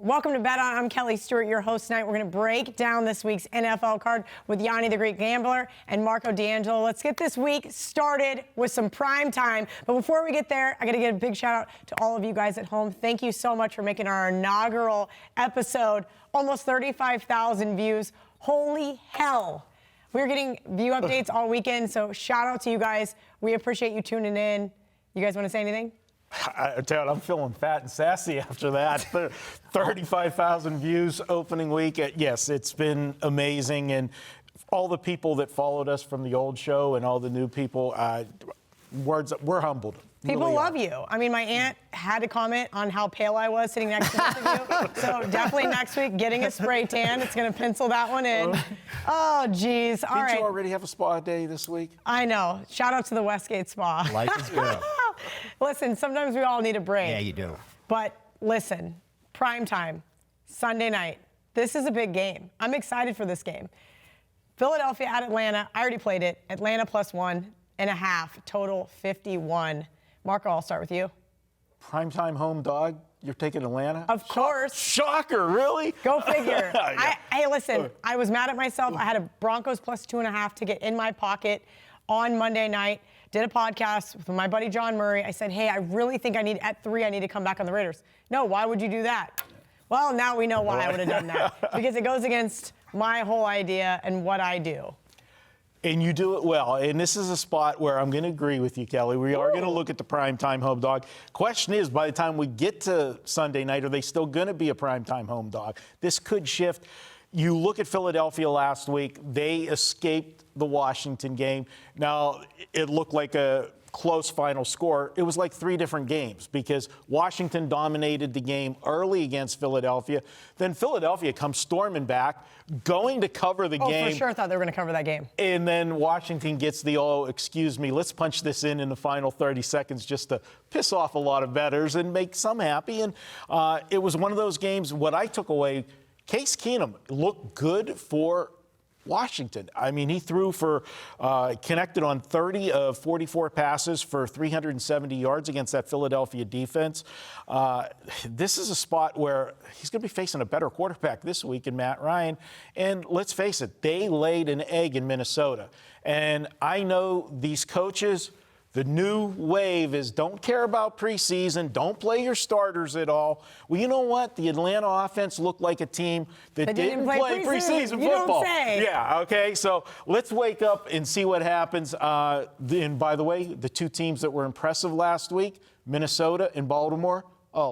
Welcome to Bet On. I'm Kelly Stewart, your host tonight. We're going to break down this week's NFL card with Gianni, the Greek Gambler, and Marco D'Angelo. Let's get this week started with some prime time. But before we get there, I got to give a big shout out to all of you guys at home. Thank you so much for making our inaugural episode almost 35,000 views. Holy hell. We're getting view updates all weekend, so shout out to you guys. We appreciate you tuning in. You guys want to say anything? I tell you, I'm feeling fat and sassy after that. 35,000 views opening week. Yes, it's been amazing. And all the people that followed us from the old show and all the new people, we're humbled. People really love you. I mean, my aunt had to comment on how pale I was sitting next to both of you. So definitely next week, getting a spray tan. It's going to pencil that one in. Oh, geez. All right. Did you already have a spa day this week? I know. Shout out to the Westgate Spa. Life is good. Listen, sometimes we all need a break. Yeah, you do. But listen, prime time, Sunday night. This is a big game. I'm excited for this game. Philadelphia at Atlanta. I already played it. Atlanta plus 1.5, total 51. Marco, I'll start with you. Primetime home dog? You're taking Atlanta? Of course. Shocker, really? Go figure. Yeah. Hey, listen, I was mad at myself. I had a Broncos plus 2.5 ticket in my pocket on Monday night. Did a podcast with my buddy John Murray. I said, hey, I really think I need to come back on the Raiders. No, why would you do that? Well, now we know why I would have done that. Because it goes against my whole idea and what I do. And you do it well. And this is a spot where I'm going to agree with you, Kelly. We are going to look at the primetime home dog. Question is, by the time we get to Sunday night, are they still going to be a primetime home dog? This could shift. You look at Philadelphia last week. They escaped the Washington game. Now, it looked like a close final score. It was like 3 different games because Washington dominated the game early against Philadelphia. Then Philadelphia comes storming back, going to cover the game. Oh, for sure thought they were going to cover that game. And then Washington gets the, excuse me, let's punch this in the final 30 seconds just to piss off a lot of bettors and make some happy. And it was one of those games, what I took away, Case Keenum looked good for Washington. I mean, he threw for, connected on 30 of 44 passes for 370 yards against that Philadelphia defense. This is a spot where he's going to be facing a better quarterback this week in Matt Ryan. And let's face it, they laid an egg in Minnesota. And I know these coaches, the new wave is don't care about preseason, don't play your starters at all. Well, you know what? The Atlanta offense looked like a team that didn't play preseason you football. Don't say. Yeah, okay, so let's wake up and see what happens. And by the way, the 2 teams that were impressive last week, Minnesota and Baltimore,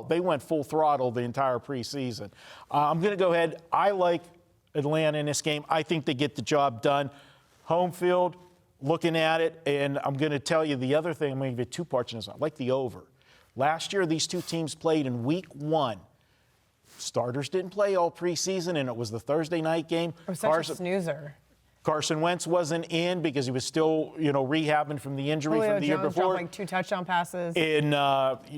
they went full throttle the entire preseason. I'm going to go ahead. I like Atlanta in this game. I think they get the job done. Home field. Looking at it, and I'm going to tell you the other thing. I'm going to give you 2 parts in this. I like the over. Last year, these 2 teams played in week 1. Starters didn't play all preseason, and it was the Thursday night game. It was such a snoozer. Carson Wentz wasn't in because he was still, rehabbing from the injury Julio from the year Jones before. dropped like 2 touchdown passes. And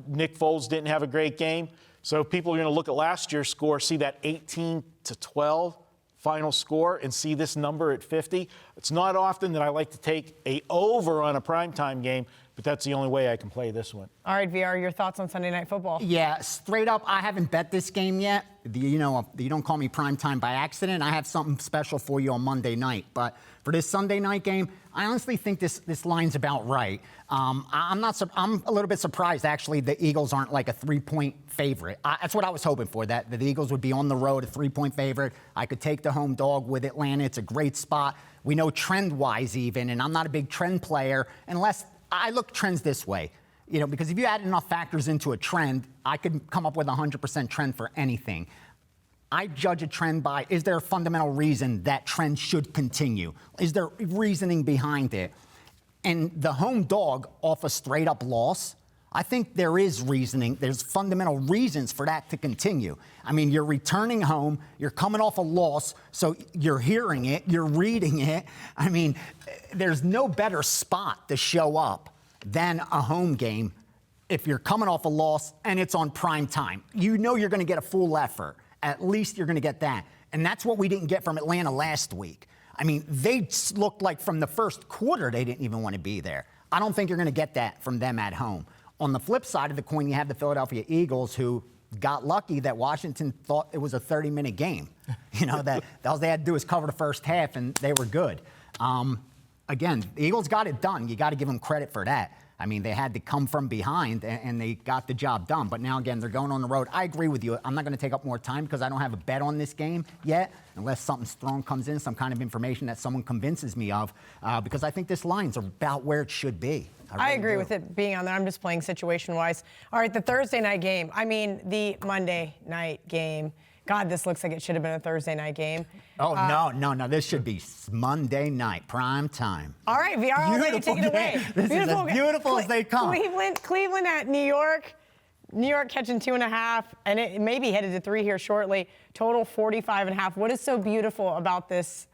Nick Foles didn't have a great game. So people are going to look at last year's score, see that 18-12. Final score and see this number at 50. It's not often that I like to take a over on a primetime game, but that's the only way I can play this one. All right, VR, your thoughts on Sunday Night Football? Yeah, straight up, I haven't bet this game yet. You don't call me primetime by accident. I have something special for you on Monday night. But for this Sunday night game, I honestly think this line's about right. I'm a little bit surprised, actually, the Eagles aren't like a 3-point favorite. That's what I was hoping for, that the Eagles would be on the road, a 3-point favorite. I could take the home dog with Atlanta. It's a great spot. We know trend-wise even, and I'm not a big trend player unless I look trends this way. Because if you add enough factors into a trend, I could come up with a 100% trend for anything. I judge a trend by, is there a fundamental reason that trend should continue? Is there reasoning behind it? And the home dog off a straight-up loss, I think there is reasoning. There's fundamental reasons for that to continue. I mean, you're returning home. You're coming off a loss, so you're hearing it. You're reading it. I mean, there's no better spot to show up than a home game if you're coming off a loss and it's on prime time. You know you're going to get a full effort. At least you're going to get that. And that's what we didn't get from Atlanta last week. I mean, they looked like from the first quarter they didn't even want to be there. I don't think you're going to get that from them at home. On the flip side of the coin, you have the Philadelphia Eagles, who got lucky that Washington thought it was a 30-minute game. That all they had to do was cover the first half, and they were good. Again, the Eagles got it done. You got to give them credit for that. I mean, they had to come from behind, and they got the job done. But now, again, they're going on the road. I agree with you. I'm not going to take up more time because I don't have a bet on this game yet, unless something strong comes in, some kind of information that someone convinces me of, because I think this line's about where it should be. I agree with it being on there. I'm just playing situation-wise. All right, the Thursday night game. I mean, the Monday night game. God, this looks like it should have been a Thursday night game. Oh, no. This should be Monday night, prime time. All right, VR, ready to take it away. This is as beautiful as they come. Cleveland at New York. New York catching 2.5, and it may be headed to 3 here shortly. Total 45.5. What is so beautiful about this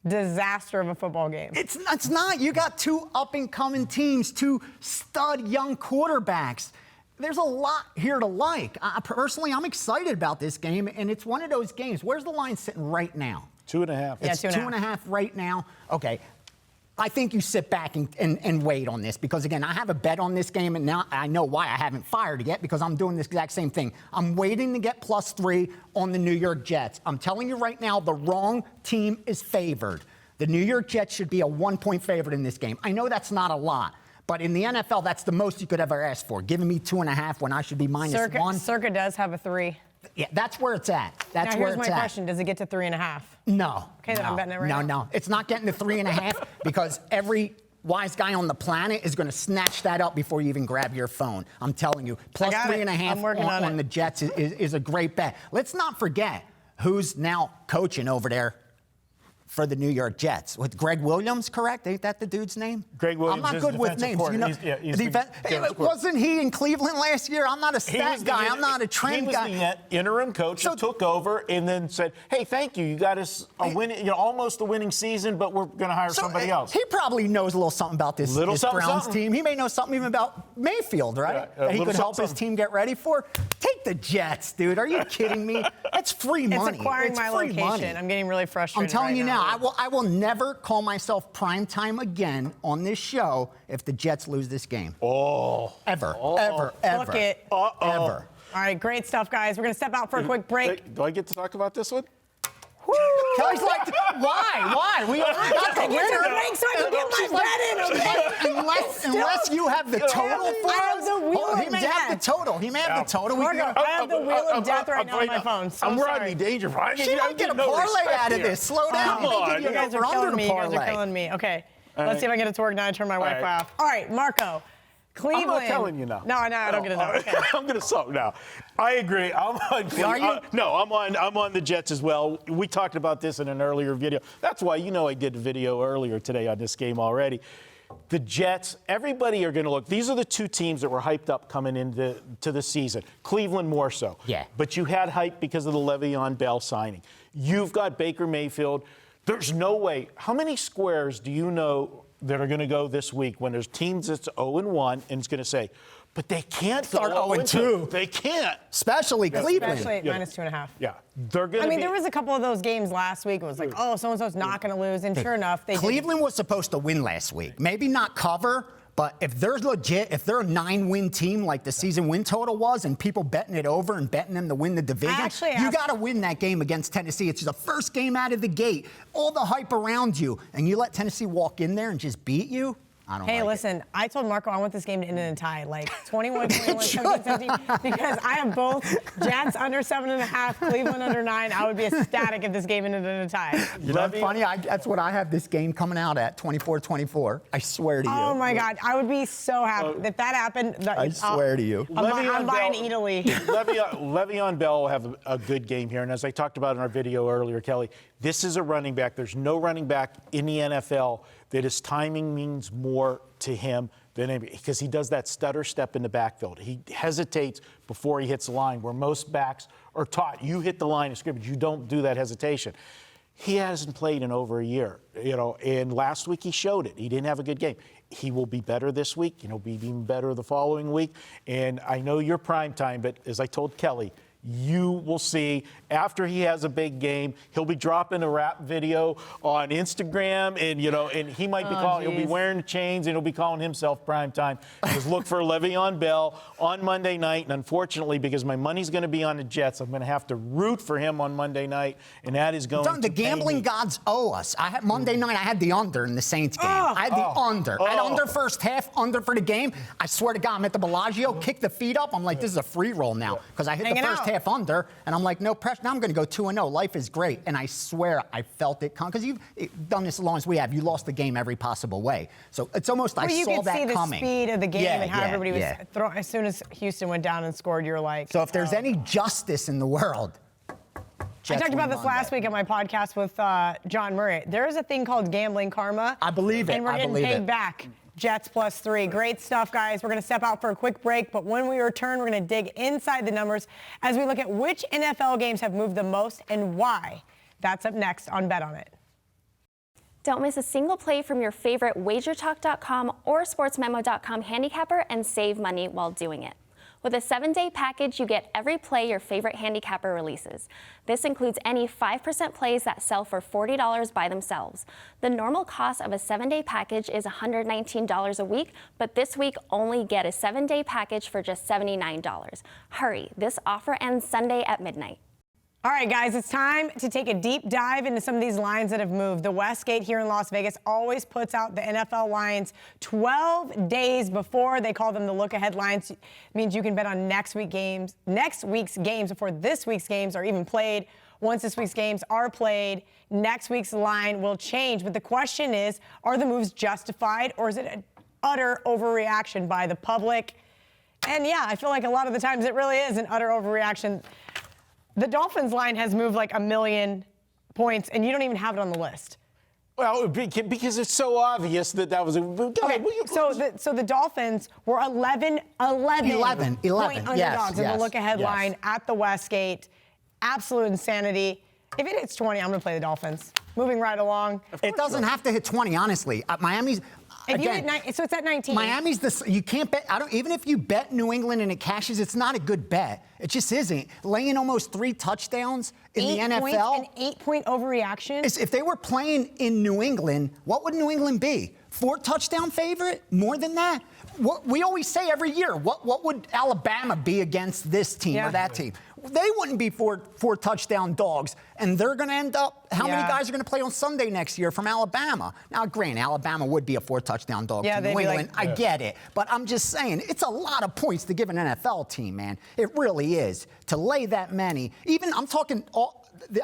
disaster of a football game? It's not. You got two up-and-coming teams, two stud young quarterbacks. There's a lot here to like. Personally, I'm excited about this game, and it's one of those games. Where's the line sitting right now? 2.5. It's 2.5 right now. Okay. I think you sit back and wait on this because, again, I have a bet on this game, and now I know why I haven't fired it yet because I'm doing this exact same thing. I'm waiting to get +3 on the New York Jets. I'm telling you right now, the wrong team is favored. The New York Jets should be a 1-point favorite in this game. I know that's not a lot. But in the NFL, that's the most you could ever ask for. Giving me 2.5 when I should be -1. Circa does have a 3. Yeah, that's where it's at. That's where it's at. Here's my question. Does it get to 3.5? No. Okay, then I'm betting it right now. No. It's not getting to 3.5 because every wise guy on the planet is going to snatch that up before you even grab your phone. I'm telling you. +3.5 on the Jets is a great bet. Let's not forget who's now coaching over there for the New York Jets. With Greg Williams, correct? Ain't that the dude's name? Greg Williams. I'm not good with names. Wasn't he in Cleveland last year? I'm not a stat guy. I'm not a trend guy. He was the interim coach who took over and then said, "Hey, thank you. You got us almost a winning season, but we're going to hire somebody else." He probably knows a little something about this Browns team. He may know something even about Mayfield, right? Yeah, that he could help his team get ready for. Take the Jets, dude. Are you kidding me? That's free money. It's acquiring my location. Money. I'm getting really frustrated. I'm telling you now. I will never call myself primetime again on this show if the Jets lose this game. Ever. Ever. Look it. Ever. All right, great stuff, guys. We're going to step out for a quick break. Do I get to talk about this one? Kelly's like, why? We already got the winner. So I can get my bet in, okay? Unless you have the total for us. I have the wheel of He may have the total. Marco, I have the wheel of death right now on my phone. So I'm sorry. Rodney Dangerfield. She might get a parlay out of this. Slow down. You guys are killing me. You guys are killing me. Okay, let's see if I can get it to work now and turn my Wi-Fi off. All right, Marco. Cleveland. I'm not telling you now. No, I don't get it now. Okay. I'm going to stop now. I agree. I'm on the Jets as well. We talked about this in an earlier video. That's why I did a video earlier today on this game already. The Jets, everybody are going to look. These are the two teams that were hyped up coming into the season. Cleveland more so. Yeah. But you had hype because of the Le'Veon Bell signing. You've got Baker Mayfield. There's no way. How many squares do you know that are going to go this week when there's teams that's 0-1 and it's going to say, but they can't start 0-2. They can't. Especially Cleveland. Especially at -2.5. Yeah. They're going to there was a couple of those games last week. It was like, so-and-so's not going to lose. And sure enough, they Cleveland was supposed to win last week. Maybe not cover, but if they're legit, if they're a 9-win team like the season win total was and people betting it over and betting them to win the division, you got to win that game against Tennessee. It's the first game out of the gate. All the hype around you, and you let Tennessee walk in there and just beat you? Hey, listen, I told Marco I want this game to end in a tie, like 21-21, 17-17, because I have both Jets under 7.5, Cleveland under 9. I would be ecstatic if this game ended in a tie. You know, funny, that's what I have this game coming out at, 24-24. I swear to you. Oh, my God. I would be so happy. If that happened, I swear to you. I'm buying Italy. Le'Veon Bell will have a good game here. And as I talked about in our video earlier, Kelly, this is a running back. There's no running back in the NFL that his timing means more to him than anybody, because he does that stutter step in the backfield. He hesitates before he hits the line, where most backs are taught, you hit the line of scrimmage, you don't do that hesitation. He hasn't played in over a year, and last week he showed it. He didn't have a good game. He will be better this week, be even better the following week. And I know you're prime time, but as I told Kelly, you will see after he has a big game, he'll be dropping a rap video on Instagram, and he might be he'll be wearing chains, and he'll be calling himself primetime. Just look for Le'Veon Bell on Monday night, and unfortunately, because my money's going to be on the Jets, I'm going to have to root for him on Monday night, and that is going to the gambling gods owe us. I had Monday night, I had the under in the Saints game. I had the under. I had under first half, under for the game. I swear to God, I'm at the Bellagio, kick the feet up. I'm like, this is a free roll now, because I hit the first half under, and I'm like, no pressure. Now I'm going to go 2-0. Life is great. And I swear I felt it come, because you've done this as long as we have. You lost the game every possible way. So it's almost, I saw that coming. You could see the speed of the game and how everybody was throwing. As soon as Houston went down and scored, you're like. So if there's any justice in the world, I talked about this last week on my podcast with John Murray. There is a thing called gambling karma. I believe it. And we're getting paid back. Jets +3. Great stuff, guys. We're going to step out for a quick break, but when we return, we're going to dig inside the numbers as we look at which NFL games have moved the most and why. That's up next on Bet On It. Don't miss a single play from your favorite WagerTalk.com or SportsMemo.com handicapper and save money while doing it. With a 7-day package, you get every play your favorite handicapper releases. This includes any 5% plays that sell for $40 by themselves. The normal cost of a 7-day package is $119 a week, but this week only get a 7-day package for just $79. Hurry, this offer ends Sunday at midnight. All right, guys, it's time to take a deep dive into some of these lines that have moved. The Westgate here in Las Vegas always puts out the NFL lines 12 days before. They call them the look-ahead lines. It means you can bet on next week's games before this week's games are even played. Once this week's games are played, next week's line will change. But the question is, are the moves justified, or is it an utter overreaction by the public? And yeah, I feel like a lot of the times it really is an utter overreaction. The Dolphins line has moved like 1 million points, and you don't even have it on the list. Well, because it's so obvious that was a. Okay, so the Dolphins were 11 point underdogs in the look-ahead line at the Westgate. Absolute insanity. If it hits 20, I'm going to play the Dolphins. Moving right along. It doesn't have to hit 20, honestly. Miami's. So it's at 19. Miami's this. You can't bet. Even if you bet New England and it cashes, it's not a good bet. It just isn't. Laying almost 3 touchdowns in the NFL. An 8-point overreaction. If they were playing in New England, what would New England be? 4 touchdown favorite? More than that? What we always say every year. What would Alabama be against this team or that team? They wouldn't be 4 touchdown dogs, and they're going to end up. How many guys are going to play on Sunday next year from Alabama? Now, granted, Alabama would be a 4 touchdown dog to New England. I get it, but I'm just saying it's a lot of points to give an NFL team, man. It really is to lay that many. Even I'm talking.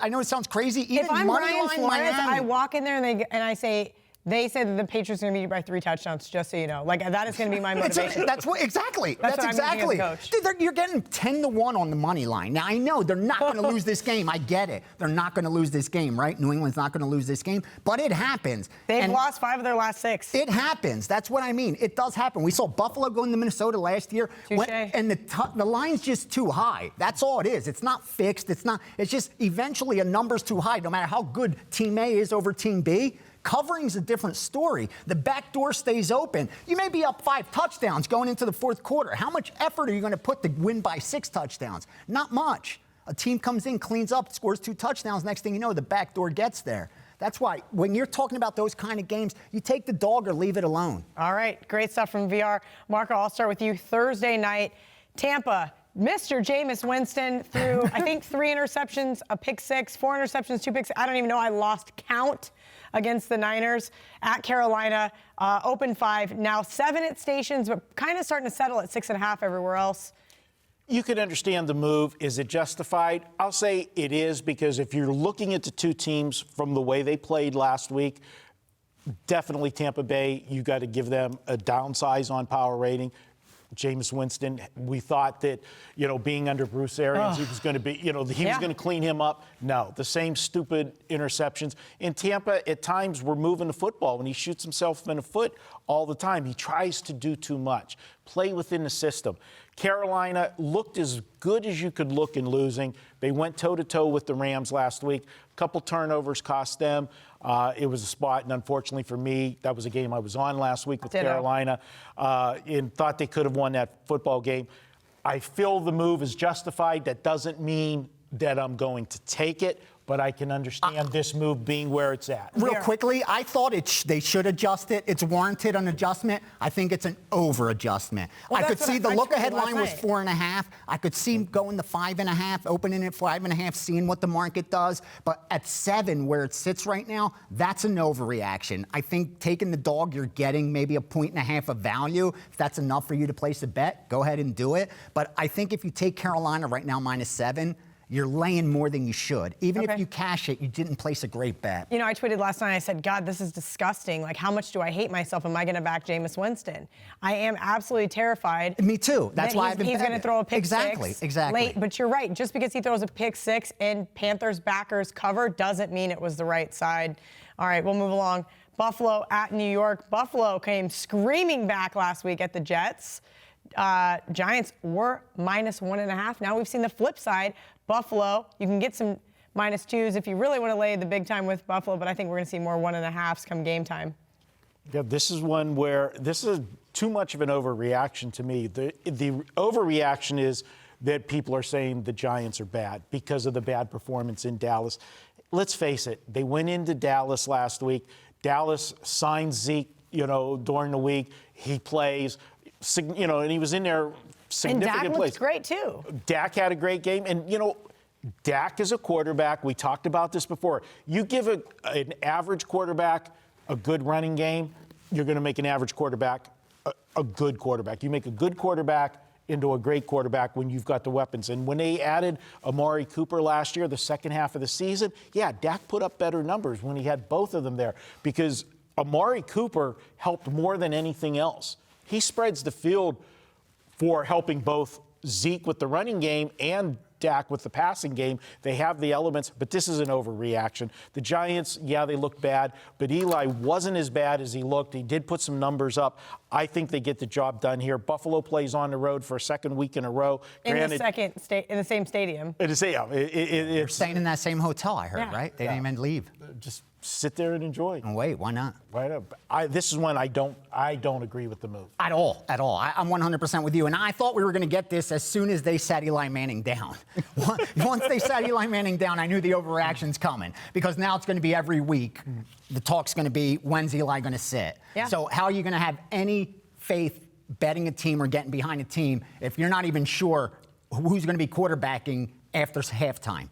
I know it sounds crazy. Even if I'm Brian Flores, Miami, I walk in there and I say. They said that the Patriots are going to beat you by 3 touchdowns, just so you know. Like, that is going to be my motivation. That's exactly. That's exactly. Dude, you're getting 10-1 on the money line. Now, I know they're not going to lose this game. I get it. They're not going to lose this game, right? New England's not going to lose this game. But it happens. They've lost 5 of their last 6. It happens. That's what I mean. It does happen. We saw Buffalo go into Minnesota last year. And the line's just too high. That's all it is. It's not fixed. It's just eventually a number's too high, no matter how good Team A is over Team B. Covering's a different story. The back door stays open. You may be up 5 touchdowns going into the 4th quarter. How much effort are you going to put to win by 6 touchdowns? Not much. A team comes in, cleans up, scores 2 touchdowns. Next thing you know, the back door gets there. That's why when you're talking about those kind of games, you take the dog or leave it alone. All right. Great stuff from VR. Marco, I'll start with you. Thursday night, Tampa. Mr. Jameis Winston threw, I think, 3 interceptions, a pick 6, 4 interceptions, 2 picks. I don't even know. I lost count against the Niners at Carolina. Open 5, now 7 at stations, but kind of starting to settle at 6.5 everywhere else. You can understand the move. Is it justified? I'll say it is, because if you're looking at the 2 teams from the way they played last week, definitely Tampa Bay, you got to give them a downsize on power rating. Jameis Winston, we thought that, being under Bruce Arians, he was going to be, he was going to clean him up. No, the same stupid interceptions. In Tampa, at times, we're moving the football. When he shoots himself in the foot all the time, he tries to do too much. Play within the system. Carolina looked as good as you could look in losing. They went toe-to-toe with the Rams last week. A couple turnovers cost them. It was a spot, and unfortunately for me, that was a game I was on last week with Carolina, and thought they could have won that football game. I feel the move is justified. That doesn't mean that I'm going to take it, but I can understand this move being where it's at. Real quickly, I thought they should adjust it. It's warranted an adjustment. I think it's an over-adjustment. Well, I could see the look-ahead last line was night. 4.5. I could see going to 5.5, opening at 5.5, seeing what the market does. But at 7, where it sits right now, that's an overreaction. I think taking the dog, you're getting maybe a 1.5 of value. If that's enough for you to place a bet, go ahead and do it. But I think if you take Carolina right now -7, you're laying more than you should. Even if you cash it, you didn't place a great bet. You know, I tweeted last night, I said, God, this is disgusting. Like, how much do I hate myself? Am I going to back Jameis Winston? I am absolutely terrified. Me too. That's why I've been he's going to throw a pick six. Exactly. Late, but you're right. Just because he throws a pick 6 and Panthers backers cover doesn't mean it was the right side. All right, we'll move along. Buffalo at New York. Buffalo came screaming back last week at the Jets. Giants were -1.5. Now we've seen the flip side. Buffalo, you can get some -2s if you really want to lay the big time with Buffalo, but I think we're going to see more 1.5s come game time. Yeah, this is one where this is too much of an overreaction to me. The overreaction is that people are saying the Giants are bad because of the bad performance in Dallas. Let's face it, they went into Dallas last week. Dallas signed Zeke, during the week. He plays, and he was in there significant and Dak plays. looked great, too. Dak had a great game. And, Dak is a quarterback. We talked about this before. You give an average quarterback a good running game, you're going to make an average quarterback a good quarterback. You make a good quarterback into a great quarterback when you've got the weapons. And when they added Amari Cooper last year, the second half of the season, Dak put up better numbers when he had both of them there because Amari Cooper helped more than anything else. He spreads the field for helping both Zeke with the running game and Dak with the passing game. They have the elements, but this is an overreaction. The Giants, they look bad, but Eli wasn't as bad as he looked. He did put some numbers up. I think they get the job done here. Buffalo plays on the road for a second week in a row. In the same stadium. They're staying in that same hotel, I heard, right? They didn't even leave. Just sit there and enjoy. And wait, why not? Right up. This is one I don't agree with the move. At all. I'm 100% with you. And I thought we were going to get this as soon as they sat Eli Manning down. Once they sat Eli Manning down, I knew the overreaction's coming because now it's going to be every week. The talk's going to be, when's Eli going to sit? Yeah. So how are you going to have any faith betting a team or getting behind a team if you're not even sure who's going to be quarterbacking after halftime?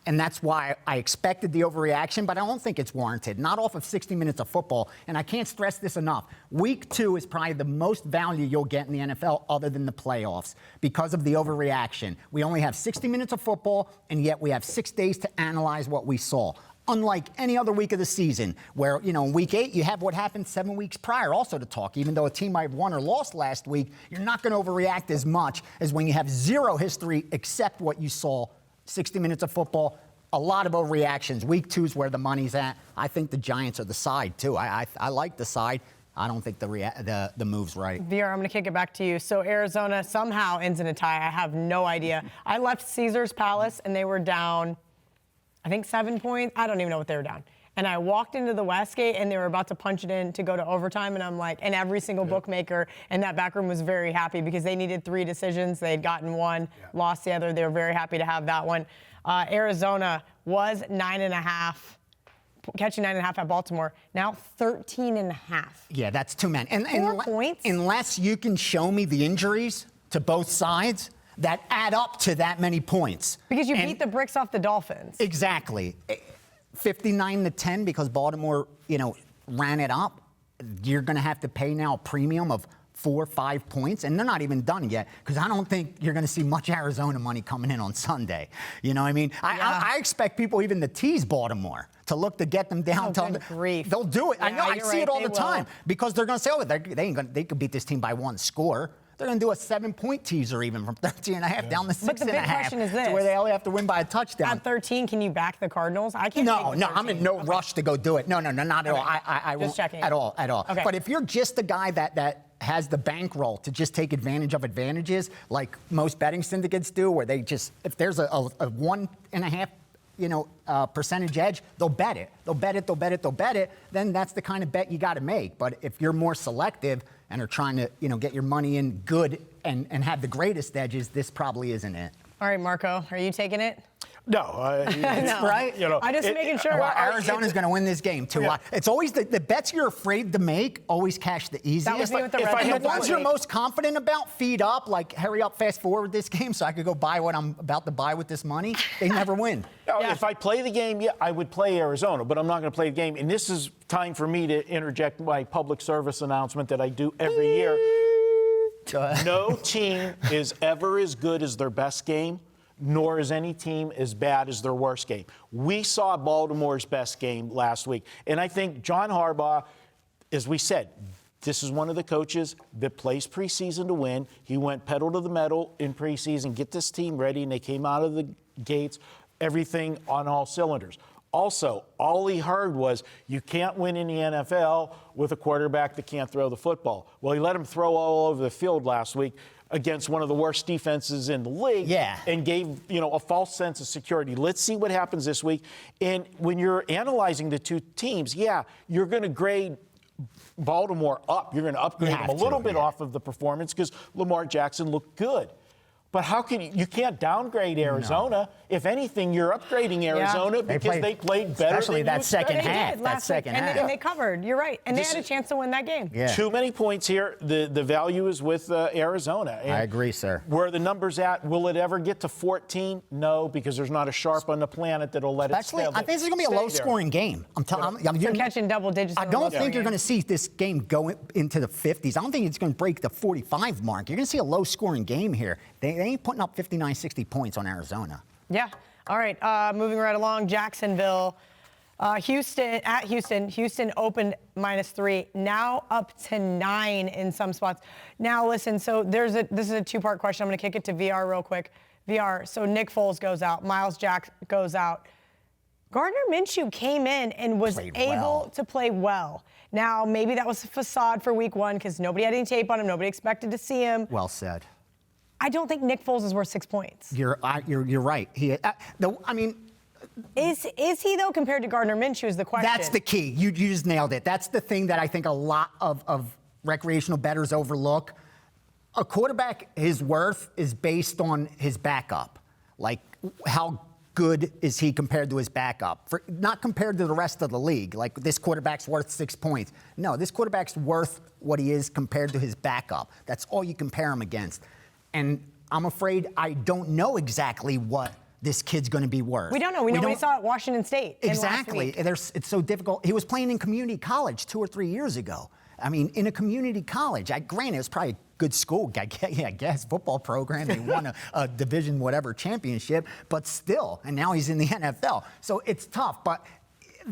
And that's why I expected the overreaction, but I don't think it's warranted. Not off of 60 minutes of football. And I can't stress this enough. Week 2 is probably the most value you'll get in the NFL other than the playoffs because of the overreaction. We only have 60 minutes of football, and yet we have 6 days to analyze what we saw. Unlike any other week of the season, where, in week 8, you have what happened 7 weeks prior also to talk. Even though a team might have won or lost last week, you're not going to overreact as much as when you have zero history except what you saw. 60 minutes of football, a lot of overreactions. Week 2 is where the money's at. I think the Giants are the side, too. I like the side. I don't think the move's right. VR, I'm going to kick it back to you. So Arizona somehow ends in a tie. I have no idea. I left Caesars Palace, and they were down, I think, 7 points. I don't even know what they were down. And I walked into the Westgate, and they were about to punch it in to go to overtime. And I'm like, and every single bookmaker in that back room was very happy because they needed 3 decisions. They had gotten one, lost the other. They were very happy to have that one. Arizona was 9.5, catching 9.5 at Baltimore. Now 13.5. Yeah, that's too many. And 4 points? Unless you can show me the injuries to both sides that add up to that many points. Because you beat the bricks off the Dolphins. Exactly. 59-10 because Baltimore, ran it up. You're going to have to pay now a premium of 4 or 5 points, and they're not even done yet because I don't think you're going to see much Arizona money coming in on Sunday. You know what I mean? Yeah. I expect people even to tease Baltimore to look to get them down. Good grief. They'll do it. Yeah, I know. I see it all the time because they're going to say, they could beat this team by 1 score. They're going to do a 7-point teaser even from 13.5 down to 6.5. But the big question is this. To where they only have to win by a touchdown. At 13, can you back the Cardinals? I can't. No, I'm in no rush to go do it. No, not at all. I just won't checking. at all. Okay. But if you're just the guy that has the bankroll to just take advantage of advantages, like most betting syndicates do, where they just, if there's a 1.5 percentage edge, they'll bet it. They'll bet it. Then that's the kind of bet you got to make. But if you're more selective and are trying to, get your money in good and have the greatest edges, this probably isn't it. All right, Marco, are you taking it? No, No. Right? You know, I'm just making sure. Well, Arizona's going to win this game, too. Yeah. It's always the bets you're afraid to make always cash the easiest. That was me with the If Red I Bull had The ones last you're week. most confident about, feed up, like hurry up, fast forward this game so I could go buy what I'm about to buy with this money. They never win. Yeah. If I play the game, yeah, I would play Arizona, but I'm not going to play the game. And this is time for me to interject my public service announcement that I do every year. No team is ever as good as their best game, nor is any team as bad as their worst game. We saw Baltimore's best game last week. And I think John Harbaugh, as we said, this is one of the coaches that plays preseason to win. He went pedal to the metal in preseason, get this team ready, and they came out of the gates, everything on all cylinders. Also, all he heard was, you can't win in the NFL with a quarterback that can't throw the football. Well, he let him throw all over the field last week against one of the worst defenses in the league, Yeah. and gave, a false sense of security. Let's see what happens this week. And when you're analyzing the two teams, yeah, you're going to grade Baltimore up. You're going to upgrade them a little bit off of the performance because Lamar Jackson looked good. But how can you can't downgrade Arizona. If anything, you're upgrading Arizona because they played better especially than that you second expected. half. They did That last second week, half. and they covered. You're right, and This they had a is- chance to win that game. Yeah. Too many points here. The value is with Arizona. And I agree, sir. Where are the numbers at? Will it ever get to 14? No, because there's not a sharp on the planet that'll let Actually, it stay. I think this is going to be a low-scoring game. I'm telling you. They're catching double digits. I in a don't low-scoring think you're game. going to see this game go into the 50s. I don't think it's going to break the 45 mark. You're going to see a low-scoring game here. They ain't putting up 59, 60 points on Arizona. Yeah. All right. Moving right along. Jacksonville, Houston at Houston. Houston opened -3, now up to 9 in some spots. Now listen. So this is a two-part question. I'm going to kick it to VR real quick. VR. So Nick Foles goes out. Miles Jack goes out. Gardner Minshew came in and was Played able well. to play well. Now maybe that was a facade for Week 1 because nobody had any tape on him. Nobody expected to see him. Well said. I don't think Nick Foles is worth 6 points. You're right. Is he though compared to Gardner Minshew is the question. That's the key. You just nailed it. That's the thing that I think a lot of recreational bettors overlook. A quarterback, his worth is based on his backup. Like, how good is he compared to his backup? Not compared to the rest of the league. Like, this quarterback's worth 6 points. No, this quarterback's worth what he is compared to his backup. That's all you compare him against. And I'm afraid I don't know exactly what this kid's going to be worth. We don't know. We know what he don't- saw at Washington State. Exactly. It's so difficult. He was playing in community college 2 or 3 years ago. I mean, in a community college. Granted, it's probably a good school, I guess, football program. They won a division whatever championship, but still. And now he's in the NFL. So it's tough. But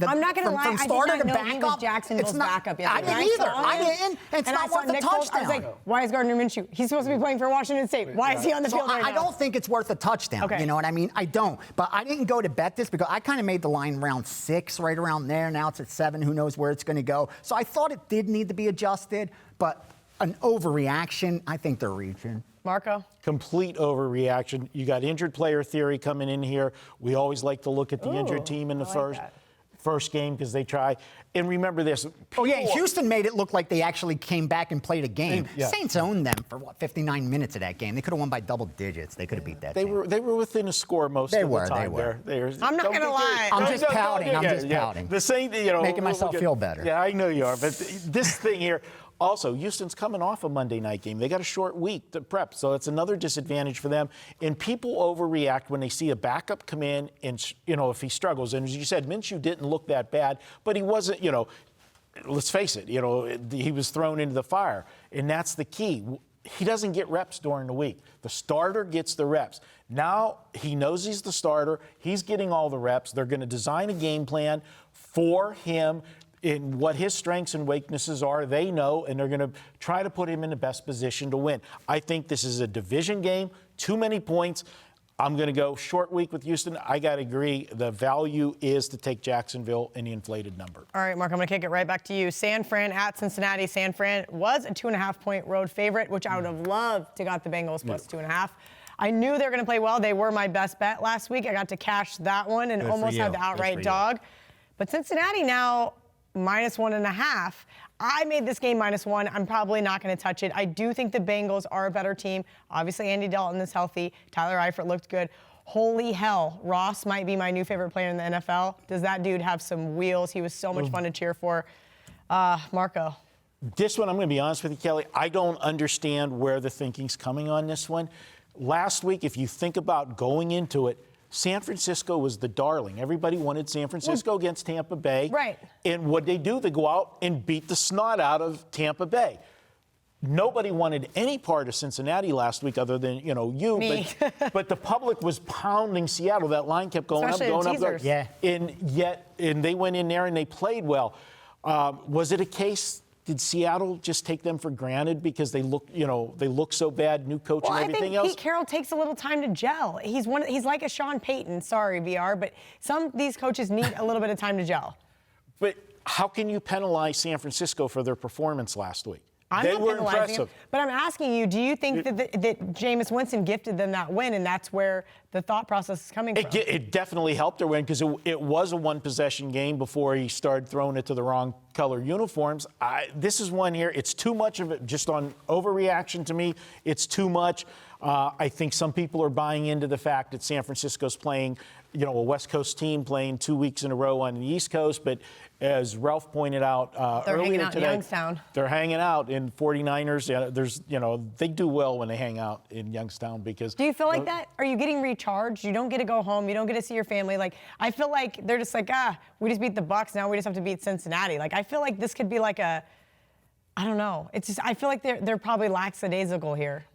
I'm not going to lie. From I did starter not to know he was backup, Jacksonville's it's not, backup I yesterday. didn't either. saw I him, didn't. It's and not I saw worth a Nick Foles. touchdown. I was like, why is Gardner Minshew? He's supposed to be playing for Washington State. Why is he on the field right now? I don't think it's worth a touchdown. Okay. You know what I mean? I don't. But I didn't go to bet this because I kind of made the line around 6, right around there. Now it's at 7. Who knows where it's going to go? So I thought it did need to be adjusted, but an overreaction, I think they're reaching. Marco? Complete overreaction. You got injured player theory coming in here. We always like to look at the injured team in the I like that. first game because they try. And remember this. Oh, yeah, people- Houston made it look like they actually came back and played a game. Yeah. Saints owned them for, 59 minutes of that game. They could have won by double digits. They could have beat that They team. were within a score most They of were, the time. they were. I'm not Don't gonna get lie. I'm just pouting. I'm just pouting. The same, Making myself feel better. Yeah, I know you are. But this thing here. Also, Houston's coming off a Monday night game. They got a short week to prep, so it's another disadvantage for them. And people overreact when they see a backup come in and, if he struggles. And as you said, Minshew didn't look that bad, but he wasn't, let's face it, he was thrown into the fire. And that's the key. He doesn't get reps during the week. The starter gets the reps. Now he knows he's the starter. He's getting all the reps. They're going to design a game plan for him in what his strengths and weaknesses are. They know, and they're going to try to put him in the best position to win. I think this is a division game. Too many points. I'm going to go short week with Houston. I got to agree. The value is to take Jacksonville in the inflated number. All right, Mark, I'm going to kick it right back to you. San Fran at Cincinnati. San Fran was a 2.5-point road favorite, which I would have loved to got the Bengals plus 2.5. I knew they were going to play well. They were my best bet last week. I got to cash that one and Good for almost you. had the Good for outright you. dog. But Cincinnati now minus 1.5. I made this game -1. I'm probably not going to touch it. I do think the Bengals are a better team. Obviously, Andy Dalton is healthy. Tyler Eifert looked good. Holy hell, Ross might be my new favorite player in the NFL. Does that dude have some wheels? He was so much fun to cheer for. Marco. This one, I'm going to be honest with you, Kelly, I don't understand where the thinking's coming on this one. Last week, if you think about going into it, San Francisco was the darling. Everybody wanted San Francisco against Tampa Bay. Right. And what they do, they go out and beat the snot out of Tampa Bay. Nobody wanted any part of Cincinnati last week other than, you. Me. But the public was pounding Seattle. That line kept going Especially up, the going up. Teasers. Yeah. And they went in there and they played well. Was it a case? Did Seattle just take them for granted because they look so bad, new coach and everything else? I think Pete Carroll takes a little time to gel. He's like a Sean Payton. Sorry, VR, but some of these coaches need a little bit of time to gel. But how can you penalize San Francisco for their performance last week? They were penalizing impressive. him, but I'm asking you, do you think that Jameis Winston gifted them that win, and that's where the thought process is coming from? It definitely helped their win because it was a one-possession game before he started throwing it to the wrong color uniforms. This is one here. It's too much of it just on overreaction to me. It's too much. I think some people are buying into the fact that San Francisco's playing, a West Coast team playing 2 weeks in a row on the East Coast. But as Ralph pointed out earlier today, in Youngstown. They're hanging out in 49ers. They do well when they hang out in Youngstown because. Do you feel like that? Are you getting recharged? You don't get to go home. You don't get to see your family. Like, I feel like they're just like, we just beat the Bucs. Now we just have to beat Cincinnati. Like, I feel like this could be like I don't know. It's just, I feel like they're probably lackadaisical here.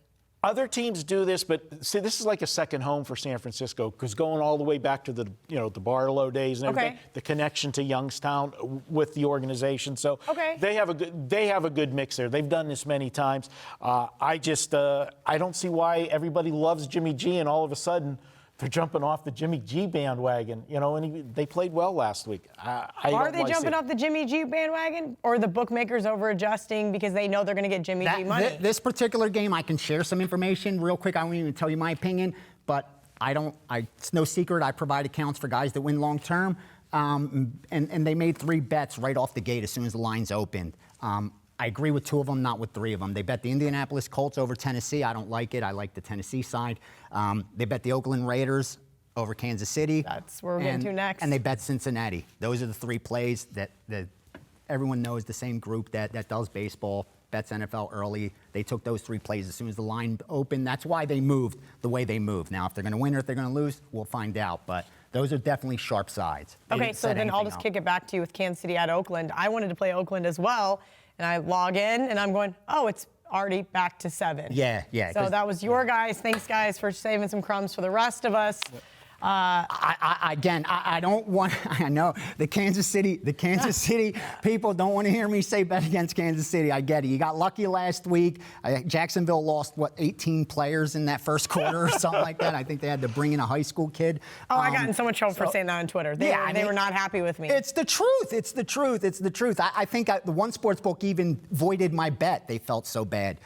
Other teams do this, but see, this is like a second home for San Francisco because going all the way back to the the Barlow days and everything, the connection to Youngstown with the organization. So they have a good mix there. They've done this many times. I don't see why everybody loves Jimmy G and all of a sudden they're jumping off the Jimmy G bandwagon, and they played well last week. Are they jumping off the Jimmy G bandwagon, or the bookmakers over-adjusting because they know they're going to get Jimmy G money? This particular game, I can share some information real quick. I won't even tell you my opinion, but it's no secret I provide accounts for guys that win long term, and they made 3 bets right off the gate as soon as the lines opened. I agree with 2 of them, not with 3 of them. They bet the Indianapolis Colts over Tennessee. I don't like it. I like the Tennessee side. They bet the Oakland Raiders over Kansas City. That's where we're getting to next. And they bet Cincinnati. Those are the 3 plays that everyone knows, the same group that does baseball, bets NFL early. They took those 3 plays as soon as the line opened. That's why they moved the way they moved. Now, if they're going to win or if they're going to lose, we'll find out. But those are definitely sharp sides. Okay, so then I'll just kick it back to you with Kansas City at Oakland. I wanted to play Oakland as well. And I log in, and I'm going, it's already back to 7. Yeah. So that was your guys. Thanks, guys, for saving some crumbs for the rest of us. I don't want. I know the Kansas City people don't want to hear me say bet against Kansas City. I get it. You got lucky last week. Jacksonville lost 18 players in that first quarter or something like that. I think they had to bring in a high school kid. I got in so much trouble for saying that on Twitter. They were not happy with me. It's the truth. I think the one sportsbook even voided my bet. They felt so bad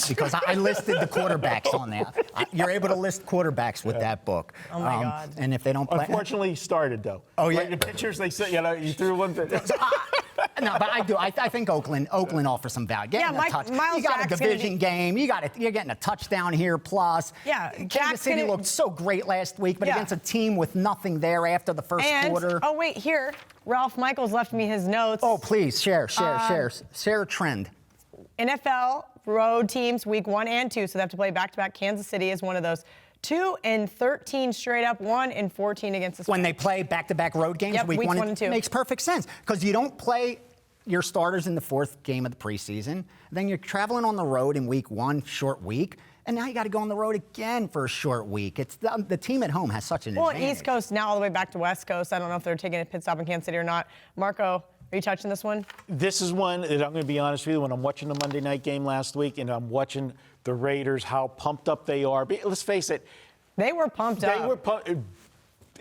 because I listed the quarterbacks on there. You're able to list quarterbacks with that book. Oh my God. And if they don't play, unfortunately, he started though. Oh yeah. Like the pictures they said, you threw one. No, but I do. I think Oakland offers some value. Miles you got a division game. You're getting a touchdown here plus. Yeah, Kansas City looked so great last week, but against a team with nothing there after the first quarter. Oh wait, here, Ralph Michaels left me his notes. Oh please share a trend. NFL road teams week 1 and 2, so they have to play back-to-back. Kansas City is one of those. 2-13 straight up, 1-14 against the spread. When they play back-to-back road games, weeks 1 and 2. Makes perfect sense because you don't play your starters in the 4th game of the preseason. Then you're traveling on the road in week 1, short week, and now you got to go on the road again for a short week. It's the team at home has such an advantage. East Coast now all the way back to West Coast. I don't know if they're taking a pit stop in Kansas City or not. Marco, are you touching this one? This is one that I'm going to be honest with you. When I'm watching the Monday night game last week and I'm watching the Raiders, how pumped up they are. But let's face it. They were pumped up. They were pumped.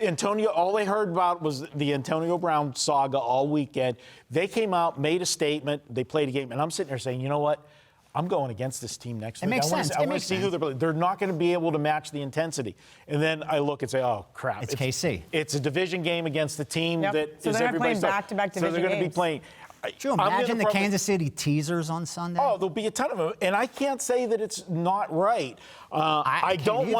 Antonio, all they heard about was the Antonio Brown saga all weekend. They came out, made a statement. They played a game. And I'm sitting there saying, you know what? I'm going against this team next week. Makes sense. I want to see who they're not going to be able to match the intensity. And then I look and say, oh, crap. It's KC. It's a division game against the team that so is they're everybody's playing back-to-back division So they're going to be games. playing. Could you imagine the Kansas City Teasers on Sunday? Oh, there'll be a ton of them, and I can't say that it's not right. I don't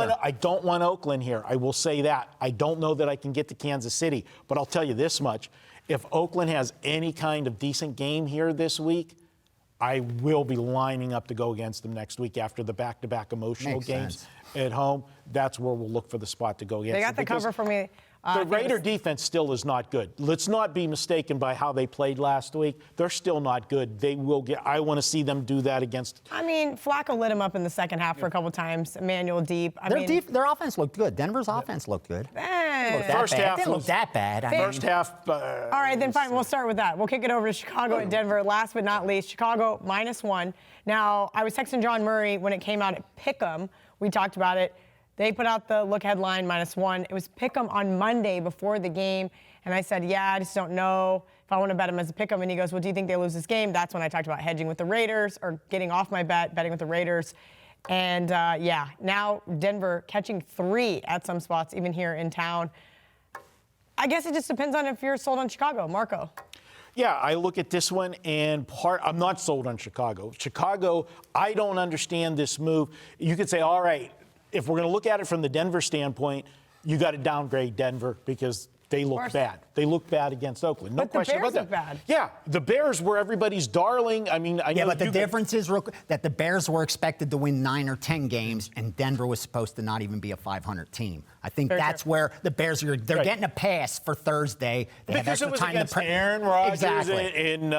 want Oakland here. I will say that. I don't know that I can get to Kansas City, but I'll tell you this much: if Oakland has any kind of decent game here this week, I will be lining up to go against them next week after the back-to-back emotional games at home. That's where we'll look for the spot to go against. They got the cover for me. The Raider defense still is not good. Let's not be mistaken by how they played last week. They're still not good. They will get. I want to see them do that against. I mean, Flacco lit him up in the second half for a couple times. Emmanuel deep. Their offense looked good. Denver's offense looked good. First half didn't look that bad. First half. All right, then fine. We'll start with that. We'll kick it over to Chicago and Denver. Last but not least, Chicago -1. Now, I was texting John Murray when it came out at Pick'em. We talked about it. They put out the look headline -1. It was Pick'em on Monday before the game. And I said, yeah, I just don't know if I want to bet them as a Pick'em. And he goes, well, do you think they lose this game? That's when I talked about hedging with the Raiders or getting off my bet, betting with the Raiders. And, yeah, now Denver catching 3 at some spots, even here in town. I guess it just depends on if you're sold on Chicago. Marco. Yeah, I look at this one, and I'm not sold on Chicago. Chicago, I don't understand this move. You could say, all right, if we're going to look at it from the Denver standpoint, you got to downgrade Denver because they look bad. They look bad against Oakland. No question about that. But the Bears look bad. Yeah, the Bears were everybody's darling. I mean, I know. Yeah, but the difference is that the Bears were expected to win 9 or 10 games, and Denver was supposed to not even be a 500 team. I think that's where the Bears are. They're getting a pass for Thursday. Because it was against Aaron Rodgers in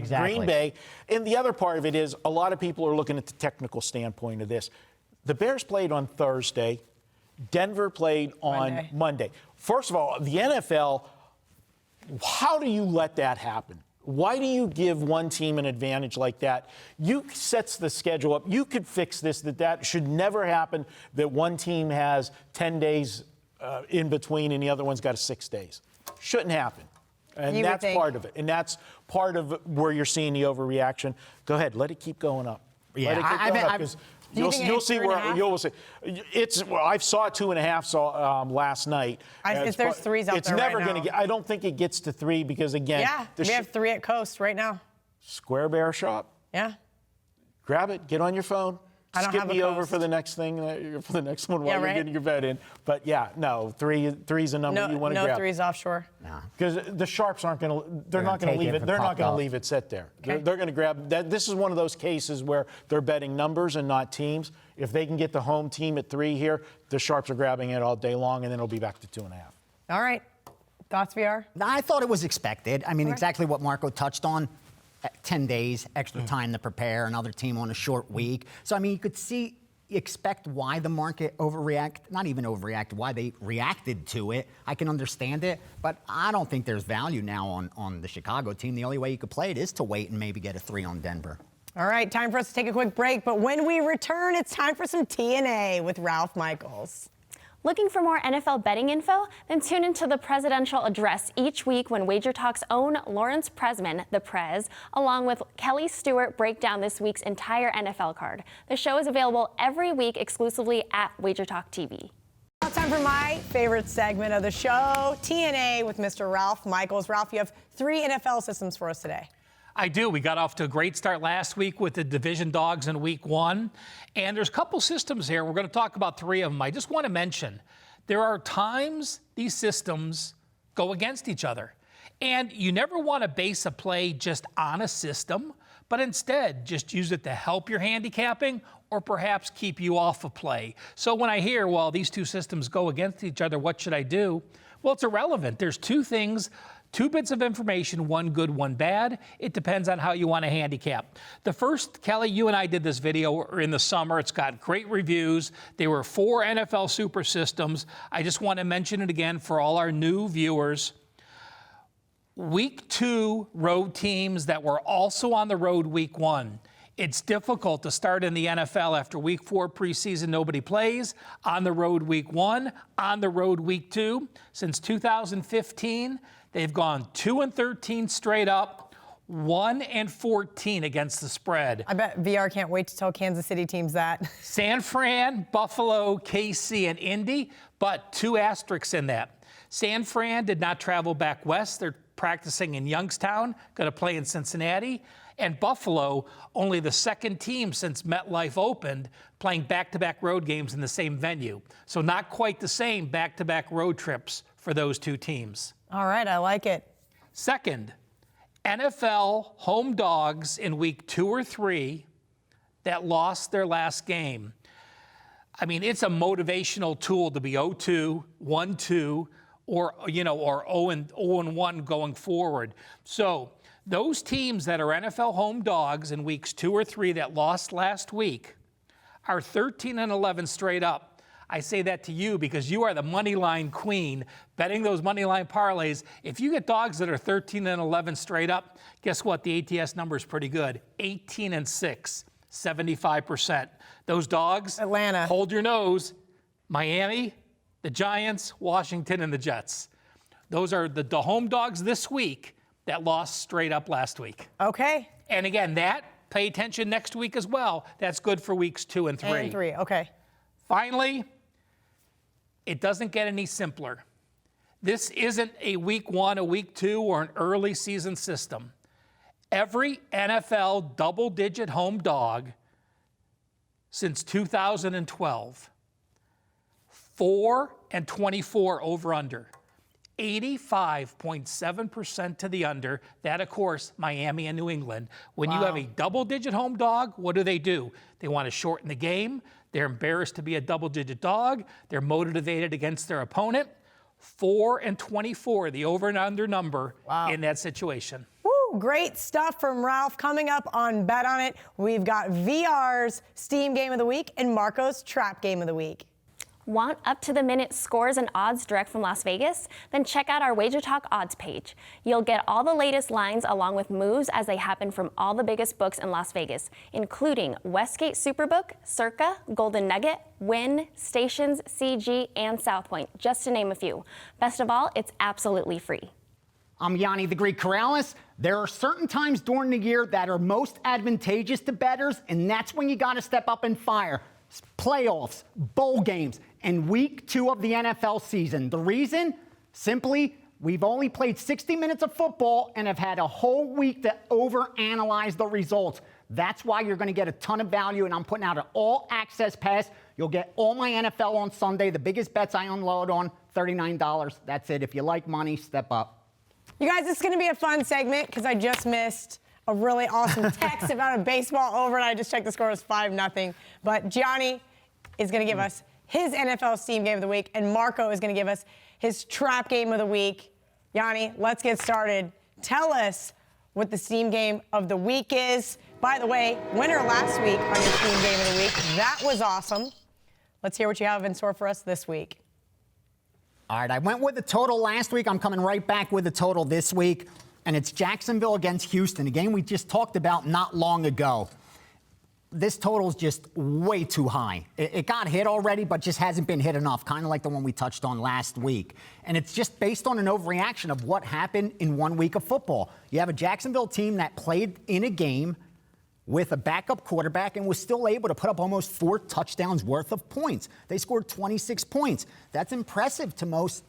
Green Bay. And the other part of it is a lot of people are looking at the technical standpoint of this. The Bears played on Thursday. Denver played on Monday. First of all, the NFL, how do you let that happen? Why do you give one team an advantage like that? You sets the schedule up. You could fix this, that should never happen, that one team has 10 days in between and the other one's got 6 days. Shouldn't happen. And that's part of it. And that's part of where you're seeing the overreaction. Go ahead, let it keep going up. Yeah, let it keep going up, 'cause you'll see where you'll see. I saw 2.5 last night. There's 3s out it's there never right going to get. I don't think it gets to 3 because again, we have 3 at Coast right now. Square Bear Shop. Yeah. Grab it. Get on your phone. I don't Skip have a me over Coast. for the next thing, for the next one while you're getting your bet in. But yeah, no, three's a number you want to grab. No 3s offshore. Because the Sharps aren't going to. They're not going to leave it. They're not going to leave it sit there. Okay. They're going to grab that. This is one of those cases where they're betting numbers and not teams. If they can get the home team at 3 here, the Sharps are grabbing it all day long, and then it'll be back to 2.5. All right. Thoughts, VR? I thought it was expected. I mean, exactly what Marco touched on. 10 days, extra time to prepare, another team on a short week. So, I mean, you could expect why the market why they reacted to it. I can understand it, but I don't think there's value now on the Chicago team. The only way you could play it is to wait and maybe get a 3 on Denver. All right, time for us to take a quick break, but when we return, it's time for some TNA with Ralph Michaels. Looking for more NFL betting info? Then tune into the presidential address each week when WagerTalk's own Lawrence Presman, the Prez, along with Kelly Stewart, break down this week's entire NFL card. The show is available every week exclusively at WagerTalk TV. Now time for my favorite segment of the show, TNA with Mr. Ralph Michaels. Ralph, you have 3 NFL systems for us today. I do. We got off to a great start last week with the division dogs in week 1. And there's a couple systems here. We're going to talk about 3 of them. I just want to mention there are times these systems go against each other. And you never want to base a play just on a system, but instead just use it to help your handicapping or perhaps keep you off a play. So when I hear, well, these 2 systems go against each other, what should I do? Well, it's irrelevant. There's 2 things. 2 bits of information, 1 good, 1 bad. It depends on how you want to handicap. The first, Kelly, you and I did this video in the summer. It's got great reviews. There were 4 NFL super systems. I just want to mention it again for all our new viewers. Week 2 road teams that were also on the road week 1. It's difficult to start in the NFL after week 4 preseason, nobody plays. On the road week 1, on the road week 2. Since 2015, they've gone 2-13 straight up, 1-14 against the spread. I bet VR can't wait to tell Kansas City teams that. San Fran, Buffalo, KC, and Indy, but 2 asterisks in that. San Fran did not travel back west. They're practicing in Youngstown, going to play in Cincinnati. And Buffalo, only the second team since MetLife opened, playing back-to-back road games in the same venue. So not quite the same back-to-back road trips for those two teams. All right, I like it. Second, NFL home dogs in week 2 or 3 that lost their last game. I mean, it's a motivational tool to be 0-2, 1-2, or 0-1 going forward. So those teams that are NFL home dogs in weeks 2 or 3 that lost last week are 13-11 straight up. I say that to you because you are the money line queen, betting those money line parlays. If you get dogs that are 13-11 straight up, guess what? The ATS number is pretty good. 18-6, 75%. Those dogs, Atlanta. Hold your nose. Miami, the Giants, Washington, and the Jets. Those are the home dogs this week that lost straight up last week. Okay. And again, pay attention next week as well. That's good for weeks 2 and 3. And 3, okay. Finally, it doesn't get any simpler. This isn't a week 1, a week 2, or an early season system. Every NFL double-digit home dog since 2012, 4-24 over-under. 85.7% to the under. That, of course, Miami and New England. When you have a double-digit home dog, what do? They want to shorten the game. They're embarrassed to be a double-digit dog. They're motivated against their opponent. 4-24, the over and under number in that situation. Woo, great stuff from Ralph. Coming up on Bet On It, we've got VR's Steam Game of the Week and Marco's Trap Game of the Week. Want up-to-the-minute scores and odds direct from Las Vegas? Then check out our WagerTalk odds page. You'll get all the latest lines along with moves as they happen from all the biggest books in Las Vegas, including Westgate Superbook, Circa, Golden Nugget, Wynn, Stations, CG, and South Point, just to name a few. Best of all, it's absolutely free. I'm Gianni the Greek Corrales. There are certain times during the year that are most advantageous to bettors, and that's when you got to step up and fire. Playoffs, bowl games, and week 2 of the NFL season. The reason? Simply, we've only played 60 minutes of football and have had a whole week to overanalyze the results. That's why you're going to get a ton of value, and I'm putting out an all-access pass. You'll get all my NFL on Sunday. The biggest bets I unload on, $39. That's it. If you like money, step up. You guys, this is going to be a fun segment because I just missed a really awesome text about a baseball over, and I just checked the score was 5-0. But Gianni is going to give us his NFL Steam Game of the Week, and Marco is going to give us his Trap Game of the Week. Gianni, let's get started. Tell us what the Steam Game of the Week is. By the way, winner last week on your Steam Game of the Week. That was awesome. Let's hear what you have in store for us this week. All right, I went with the total last week. I'm coming right back with the total this week. And it's Jacksonville against Houston, a game we just talked about not long ago. This total is just way too high. It got hit already, but just hasn't been hit enough, kind of like the one we touched on last week. And it's just based on an overreaction of what happened in 1 week of football. You have a Jacksonville team that played in a game with a backup quarterback and was still able to put up almost 4 touchdowns worth of points. They scored 26 points. That's impressive to most,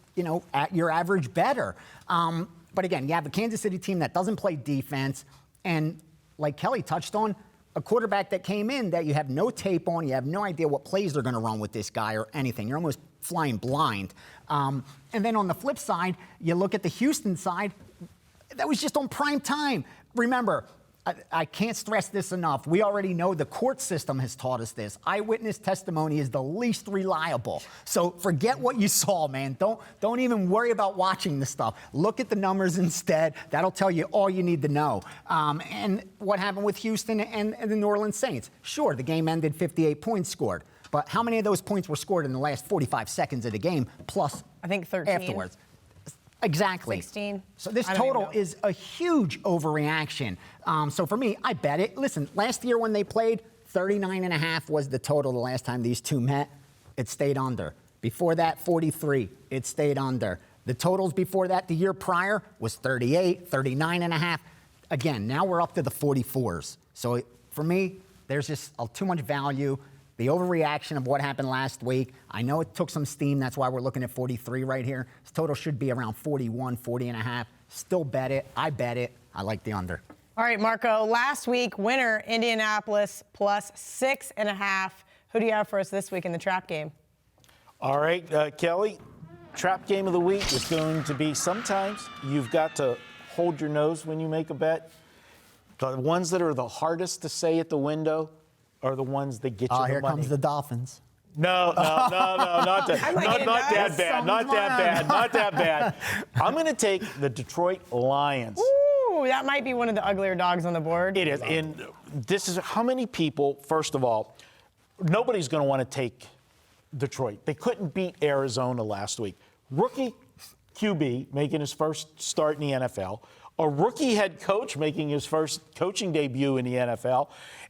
at your average bettor. But again, you have a Kansas City team that doesn't play defense, and like Kelly touched on, a quarterback that came in that you have no tape on, you have no idea what plays they're going to run with this guy or anything. You're almost flying blind. And then on the flip side, you look at the Houston side, that was just on prime time. Remember, I can't stress this enough. We already know the court system has taught us this. Eyewitness testimony is the least reliable. So forget what you saw, man. Don't even worry about watching the stuff. Look at the numbers instead. That'll tell you all you need to know. And what happened with Houston and the New Orleans Saints? Sure, the game ended 58 points scored. But how many of those points were scored in the last 45 seconds of the game, plus I think 13. Afterwards? Exactly. 16. So this total is a huge overreaction. So for me, I bet it. Listen, last year when they played, 39.5 was the total the last time these two met. It stayed under. Before that, 43. It stayed under. The totals before that, the year prior, was 38, 39.5. Again, now we're up to the 44s. So for me, there's just too much value. The overreaction of what happened last week. I know it took some steam. That's why we're looking at 43 right here. This total should be around 41, 40.5. Still bet it. I bet it. I like the under. All right, Marco, last week, winner, Indianapolis plus 6.5. Who do you have for us this week in the trap game? All right, Kelly, trap game of the week is going to be sometimes you've got to hold your nose when you make a bet. The ones that are the hardest to say at the window are the ones that get you the money. Here comes the Dolphins. No, not that. Not that bad. I'm going to take the Detroit Lions. Ooh, that might be one of the uglier dogs on the board. It is. And this is how many people, first of all, nobody's going to want to take Detroit. They couldn't beat Arizona last week. Rookie QB making his first start in the NFL. A rookie head coach making his first coaching debut in the NFL.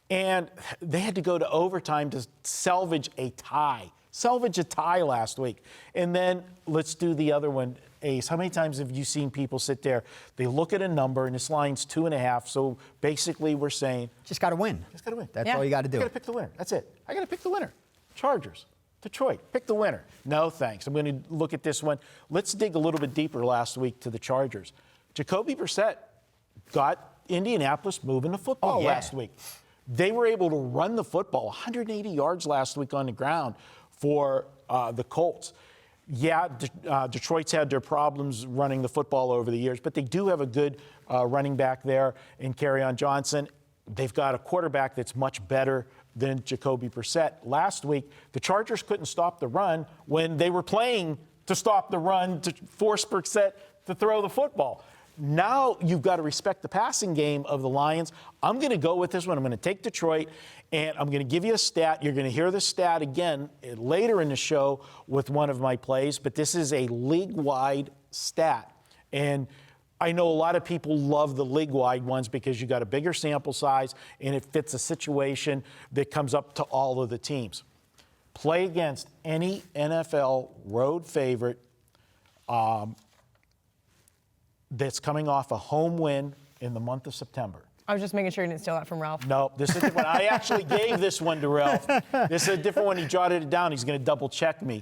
And they had to go to overtime to salvage a tie. Last week. And then let's do the other one, Ace. How many times have you seen people sit there? They look at a number, and this line's 2.5. So basically we're saying, Just got to win. That's all you got to do. I got to pick the winner. That's it. I got to pick the winner. Chargers. Detroit. Pick the winner. No, thanks. I'm going to look at this one. Let's dig a little bit deeper last week to the Chargers. Jacoby Brissett got Indianapolis moving the football last week. They were able to run the football 180 yards last week on the ground for the Colts. Yeah, Detroit's had their problems running the football over the years, but they do have a good running back there in Kerryon Johnson. They've got a quarterback that's much better than Jacoby Brissett. Last week, the Chargers couldn't stop the run when they were playing to stop the run to force Brissett to throw the football. Now you've got to respect the passing game of the Lions. I'm going to go with this one. I'm going to take Detroit, and I'm going to give you a stat. You're going to hear the stat again later in the show with one of my plays, but this is a league-wide stat. And I know a lot of people love the league-wide ones because you got a bigger sample size, and it fits a situation that comes up to all of the teams. Play against any NFL road favorite that's coming off a home win in the month of September. I was just making sure you didn't steal that from Ralph. No, this is a different one. I actually gave this one to Ralph. This is a different one. He jotted it down. He's going to double check me.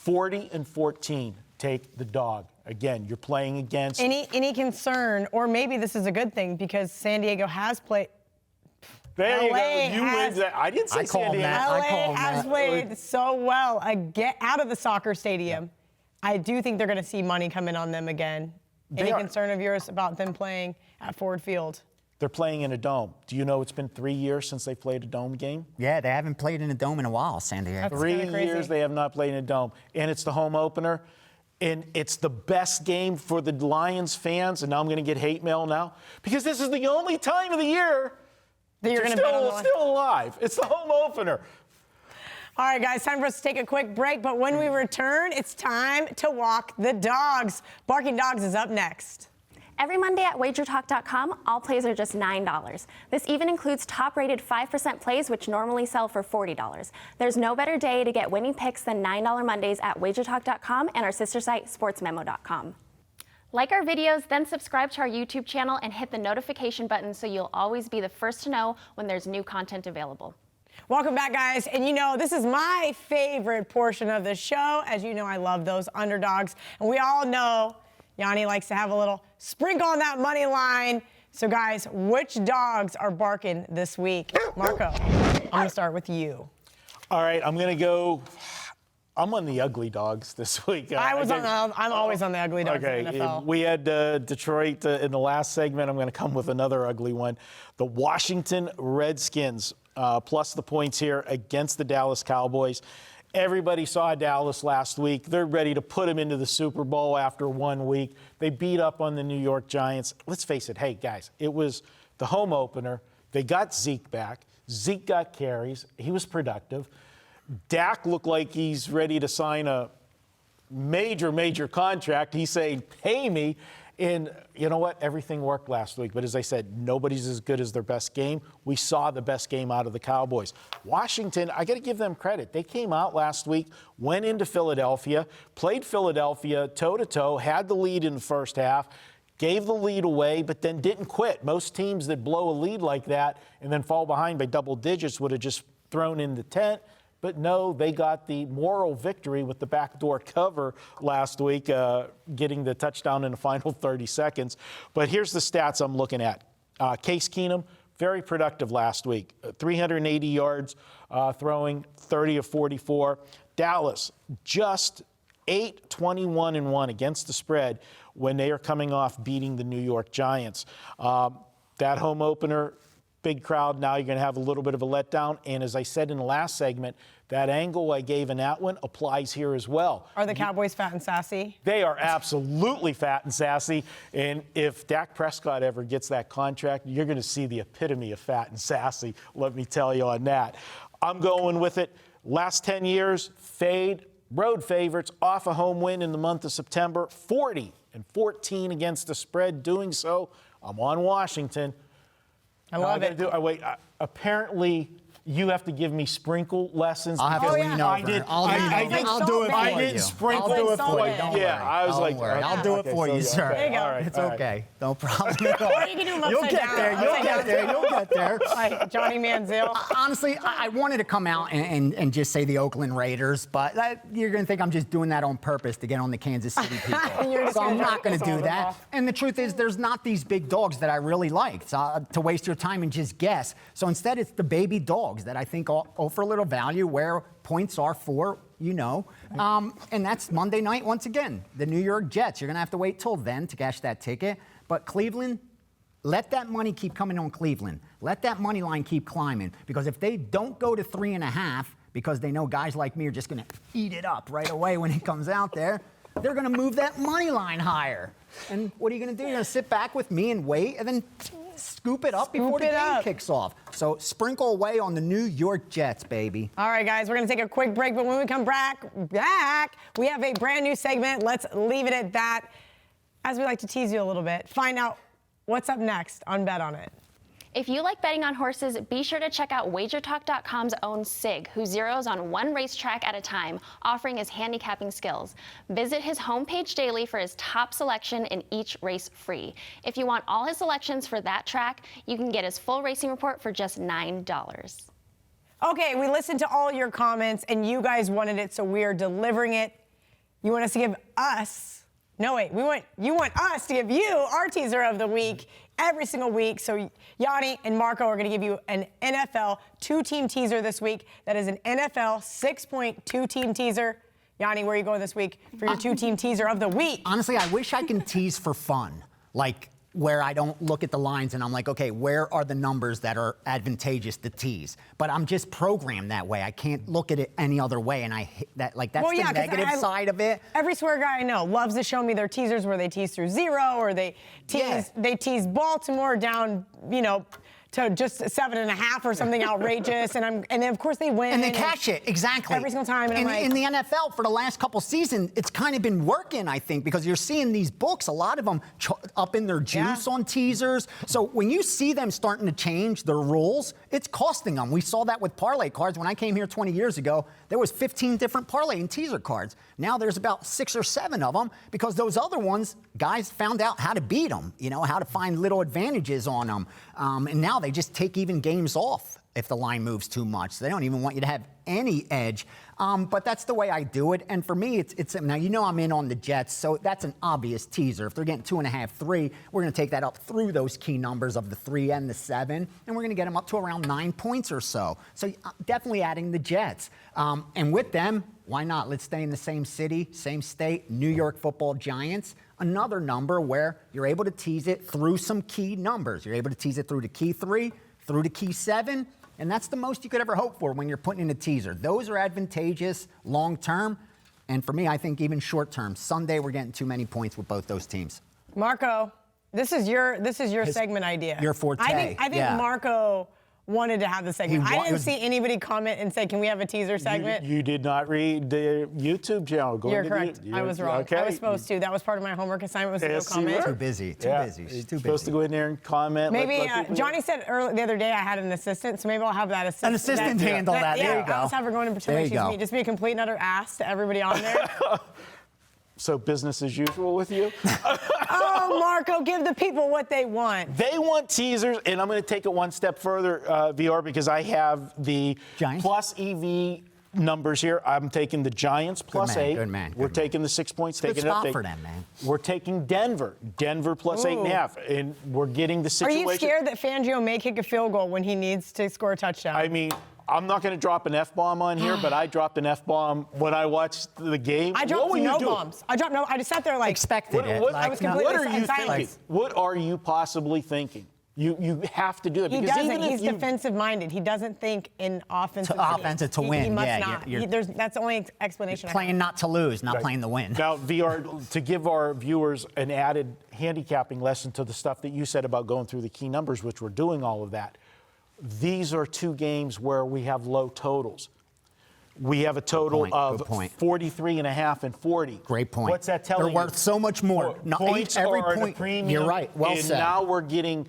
40-14. Take the dog. Again, you're playing against. Any concern, or maybe this is a good thing because San Diego has played. There you LA go. You win that. I didn't say San Diego. LA has played so well out of the soccer stadium. I do think they're going to see money coming on them again. Any concern of yours about them playing at Ford Field? They're playing in a dome. Do you know it's been 3 years since they played a dome game? Yeah, they haven't played in a dome in a while, San Diego. That's 3 kinda crazy. years they have not played in a dome. And it's the home opener. And it's the best game for the Lions fans. And now I'm going to get hate mail now. Because this is the only time of the year that you're going to bet on the line. Still alive. It's the home opener. All right, guys, time for us to take a quick break. But when we return, it's time to walk the dogs. Barking Dogs is up next. Every Monday at WagerTalk.com, all plays are just $9. This even includes top-rated 5% plays, which normally sell for $40. There's no better day to get winning picks than $9 Mondays at WagerTalk.com and our sister site, SportsMemo.com. Like our videos, then subscribe to our YouTube channel and hit the notification button so you'll always be the first to know when there's new content available. Welcome back, guys. And you know, this is my favorite portion of the show. As you know, I love those underdogs. And we all know Gianni likes to have a little sprinkle on that money line. So, guys, which dogs are barking this week? Marco, I'm going to start with you. All right, I'm going to go. I'm on the ugly dogs this week. I'm always on the ugly dogs in the NFL. We had Detroit in the last segment. I'm going to come with another ugly one. The Washington Redskins, plus the points here against the Dallas Cowboys. Everybody saw Dallas last week. They're ready to put them into the Super Bowl after 1 week. They beat up on the New York Giants. Let's face it. Hey, guys, it was the home opener. They got Zeke back. Zeke got carries. He was productive. Dak looked like he's ready to sign a major contract. He's saying, pay me. And you know what? Everything worked last week. But as I said, nobody's as good as their best game. We saw the best game out of the Cowboys. Washington, I got to give them credit. They came out last week, went into Philadelphia, played Philadelphia toe-to-toe, had the lead in the first half, gave the lead away, but then didn't quit. Most teams that blow a lead like that and then fall behind by double digits would have just thrown in the tent. But no, they got the moral victory with the backdoor cover last week, getting the touchdown in the final 30 seconds. But here's the stats I'm looking at. Case Keenum, very productive last week. 380 yards throwing, 30 of 44. Dallas, just 8-21-1 against the spread when they are coming off beating the New York Giants. That home opener, big crowd, now you're going to have a little bit of a letdown. And as I said in the last segment, that angle I gave in that one applies here as well. Are the Cowboys fat and sassy? They are absolutely fat and sassy. And if Dak Prescott ever gets that contract, you're going to see the epitome of fat and sassy, let me tell you on that. I'm going with it. Last 10 years, road favorites off a home win in the month of September, 40-14 against the spread. Doing so, I'm on Washington. I love it. Apparently, you have to give me sprinkle lessons. I'll have to lean over. I did. I'll do it for you. I didn't sprinkle. I'll do it for you. Don't yeah, I was don't like, worry. I'll do it for you, sir. There you go. All right, It's all right. okay. No problem at all. Or you can do them You'll upside get down. there. You'll Upside get down. there. You'll get there. Like Johnny Manziel. Honestly, I wanted to come out and just say the Oakland Raiders, but you're going to think I'm just doing that on purpose to get on the Kansas City people. You're just So gonna I'm not try going to to do piss all them that. off. And the truth is, there's not these big dogs that I really like to waste your time and just guess. So instead, it's the baby dogs that I think offer a little value where points are for, and that's Monday night once again. The New York Jets. You're going to have to wait till then to cash that ticket. But Cleveland, let that money keep coming on Cleveland. Let that money line keep climbing. Because if they don't go to 3.5, because they know guys like me are just going to eat it up right away when it comes out there, they're going to move that money line higher. And what are you going to do? You're going to sit back with me and wait and then scoop it up before the game kicks off. So sprinkle away on the New York Jets, baby. All right, guys, we're going to take a quick break, but when we come back, we have a brand new segment. Let's leave it at that. As we like to tease you a little bit, find out what's up next on Bet On It. If you like betting on horses, be sure to check out WagerTalk.com's own Sig, who zeroes on one racetrack at a time, offering his handicapping skills. Visit his homepage daily for his top selection in each race free. If you want all his selections for that track, you can get his full racing report for just $9. Okay, we listened to all your comments, and you guys wanted it, so we are delivering it. You want us to give us... No, wait, you want us to give you our teaser of the week every single week. So Gianni and Marco are going to give you an NFL two-team teaser this week. That is an NFL 6-point two-team teaser. Gianni, where are you going this week for your two-team teaser of the week? Honestly, I wish I can tease for fun, like where I don't look at the lines and I'm like, okay, where are the numbers that are advantageous to tease? But I'm just programmed that way. I can't look at it any other way, and I hate that. Like that's the negative side of it. Every swear guy I know loves to show me their teasers where they tease through 0 or they tease Baltimore down, to just 7.5 or something outrageous, and then of course they win. And they cash it, exactly. Every single time. And in the NFL, for the last couple seasons, it's kind of been working, I think, because you're seeing these books, a lot of them up in their juice on teasers. So when you see them starting to change their rules, it's costing them. We saw that with parlay cards. When I came here 20 years ago, there was 15 different parlay and teaser cards. Now there's about 6 or 7 of them because those other ones, guys found out how to beat them, how to find little advantages on them. And now they just take even games off if the line moves too much. So they don't even want you to have any edge. But that's the way I do it. And for me, it's now, I'm in on the Jets, so that's an obvious teaser. If they're getting 2.5, 3, we're going to take that up through those key numbers of the 3 and the 7, and we're going to get them up to around 9 points or so. So definitely adding the Jets. And with them, why not? Let's stay in the same city, same state, New York Football Giants. Another number where you're able to tease it through some key numbers. You're able to tease it through the key 3, through the key 7, and that's the most you could ever hope for when you're putting in a teaser. Those are advantageous long term, and for me, I think even short term. Sunday, we're getting too many points with both those teams. Marco, this is your segment idea. Your forte. I think Marco wanted to have the segment. I didn't see anybody comment and say, can we have a teaser segment? You did not read the YouTube channel. You're correct. I was wrong. Okay. I was supposed to. That was part of my homework assignment was to go comment. Too busy. She's too busy. Supposed to go in there and comment. Maybe Johnny said the other day I had an assistant, so maybe I'll have that assistant. An assistant handle that. There you go. I'll just have her going and pretend like she's me. Just be a complete and utter ass to everybody on there. So business as usual with you? Oh, Marco, give the people what they want. They want teasers, and I'm going to take it one step further, VR, because I have the Giants? plus EV numbers here. I'm taking the Giants plus man, 8. good man, We're good taking the 6 points. Good Taking it up. spot for them, man. We're taking Denver plus 8.5, and we're getting the Are situation. you scared that Fangio may kick a field goal when he needs to score a touchdown? I mean, I'm not going to drop an F-bomb on here, but I dropped an F-bomb when I watched the game. I dropped What were you no doing? bombs. I dropped no. I just sat there like Expected it. What, I was completely what are you silent. thinking? What are you possibly thinking? You have to do it. He because doesn't. even if He's you, defensive-minded. He doesn't think in offensive. Offensive to win. He must Yeah, not. you're- That's the only explanation. Playing not to lose, not playing to win. Now, VR, to give our viewers an added handicapping lesson to the stuff that you said about going through the key numbers, which we're doing all of that, these are two games where we have low totals. We have a total of 43.5 and 40. Great point. What's that telling you? They're worth so much more. Points Every are at a point. premium, You're right. Well and said. now we're getting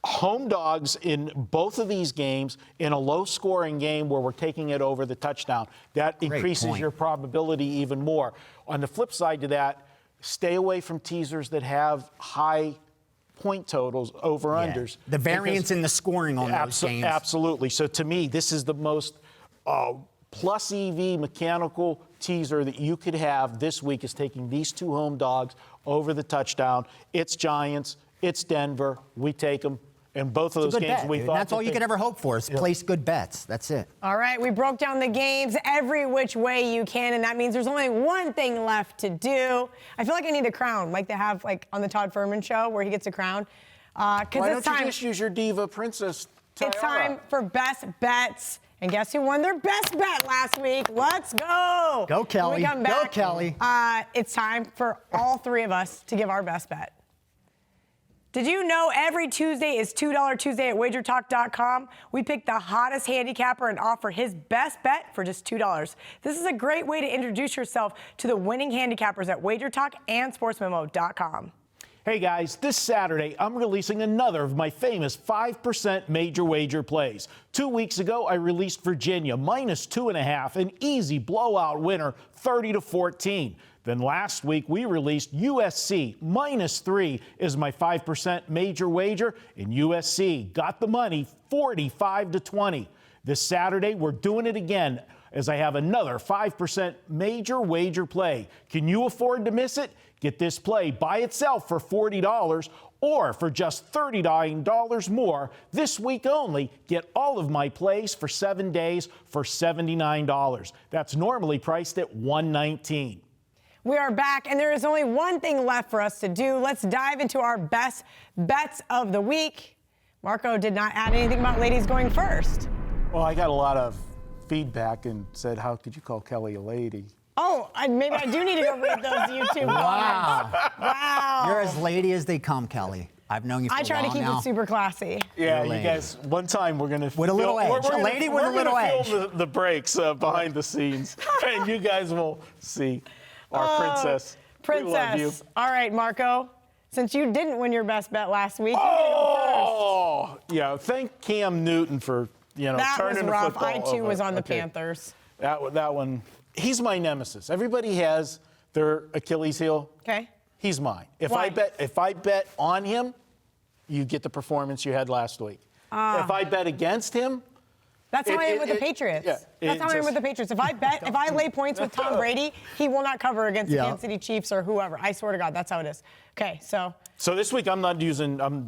home dogs in both of these games in a low-scoring game where we're taking it over the touchdown. That increases point. your probability even more. On the flip side to that, stay away from teasers that have high point totals, over-unders. The variance in the scoring on those games. Absolutely. So to me, this is the most plus EV mechanical teaser that you could have this week is taking these two home dogs over the touchdown. It's Giants. It's Denver. We take them. And both of those games bet, we dude. thought. That's all you could ever hope for is place good bets. That's it. All right, we broke down the games every which way you can, and that means there's only one thing left to do. I feel like I need a crown, like they have like on the Todd Fuhrman show where he gets a crown. Why It's don't you just use your diva princess? It's time for best bets. And guess who won their best bet last week? Let's go. Go, Kelly. When we come Go, back, Kelly. It's time for all three of us to give our best bet. Did you know every Tuesday is $2 Tuesday at WagerTalk.com? We pick the hottest handicapper and offer his best bet for just $2. This is a great way to introduce yourself to the winning handicappers at WagerTalk and SportsMemo.com. Hey guys, this Saturday, I'm releasing another of my famous 5% major wager plays. 2 weeks ago, I released Virginia minus 2.5, an easy blowout winner, 30-14. Then last week, we released USC minus 3 is my 5% major wager, and USC got the money 45-20. This Saturday, we're doing it again as I have another 5% major wager play. Can you afford to miss it? Get this play by itself for $40 or for just $39 more. This week only, get all of my plays for 7 days for $79. That's normally priced at $119. We are back, and there is only one thing left for us to do. Let's dive into our best bets of the week. Marco did not add anything about ladies going first. Well, I got a lot of feedback and said, how could you call Kelly a lady? Oh, maybe I do need to go read those YouTube comments. Wow. You're as lady as they come, Kelly. I've known you for a I try to keep now. it super classy. Yeah, Really. you guys, one time we're going to With a little edge. A lady with a little edge. film the breaks behind the scenes, and you guys will see our princess. We love you. Princess. All right, Marco. Since you didn't win your best bet last week, you're going to go first. Oh, yeah. Thank Cam Newton for, That was turning the rough. football I, too, over. was on the Okay. Panthers. That one, he's my nemesis. Everybody has their Achilles heel. Okay. He's mine. If Why? I bet on him, you get the performance you had last week. If I bet against him, That's how I am with the Patriots. yeah, That's how I am with the Patriots. If I lay points with Tom Brady, he will not cover against the Kansas City Chiefs or whoever. I swear to God, that's how it is. Okay, so this week I'm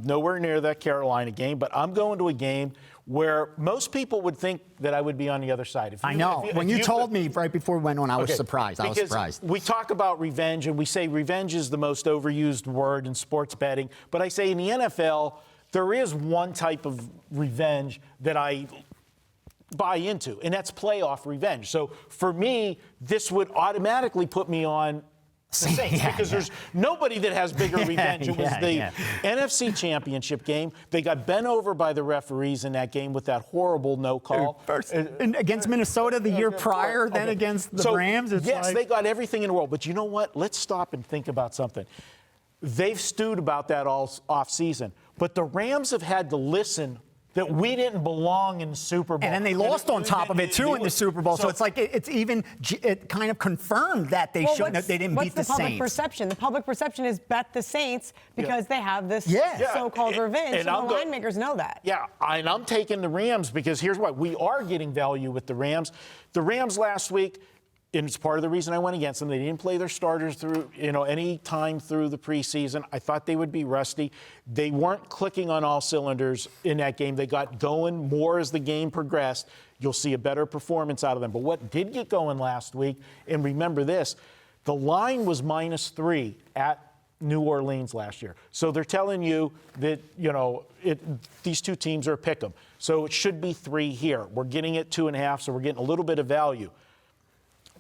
nowhere near that Carolina game, but I'm going to a game where most people would think that I would be on the other side. I know. When you told me right before we went on, I was surprised. I was surprised. We talk about revenge, and we say revenge is the most overused word in sports betting. But I say in the NFL, there is one type of revenge that I buy into, and that's playoff revenge. So for me, this would automatically put me on the Saints because there's nobody that has bigger revenge. It was the NFC Championship game. They got bent over by the referees in that game with that horrible no call. And against Minnesota the year prior, then against the Rams. It's yes, they got everything in the world. But you know what? Let's stop and think about something. They've stewed about that all off season. But the Rams have had to listen that we didn't belong in the Super Bowl. And then they lost on top of it, too, in the Super Bowl. So it's like it kind of confirmed that they didn't beat the Saints. What's the public perception? The public perception is bet the Saints because they have this so-called revenge. And the line makers know that. Yeah, and I'm taking the Rams because here's what. We are getting value with the Rams. The Rams last week, and it's part of the reason I went against them. They didn't play their starters through, any time through the preseason. I thought they would be rusty. They weren't clicking on all cylinders in that game. They got going more as the game progressed. You'll see a better performance out of them. But what did get going last week, and remember this, the line was -3 at New Orleans last year. So they're telling you that, these two teams are a pick 'em. So it should be 3 here. We're getting it 2.5, so we're getting a little bit of value.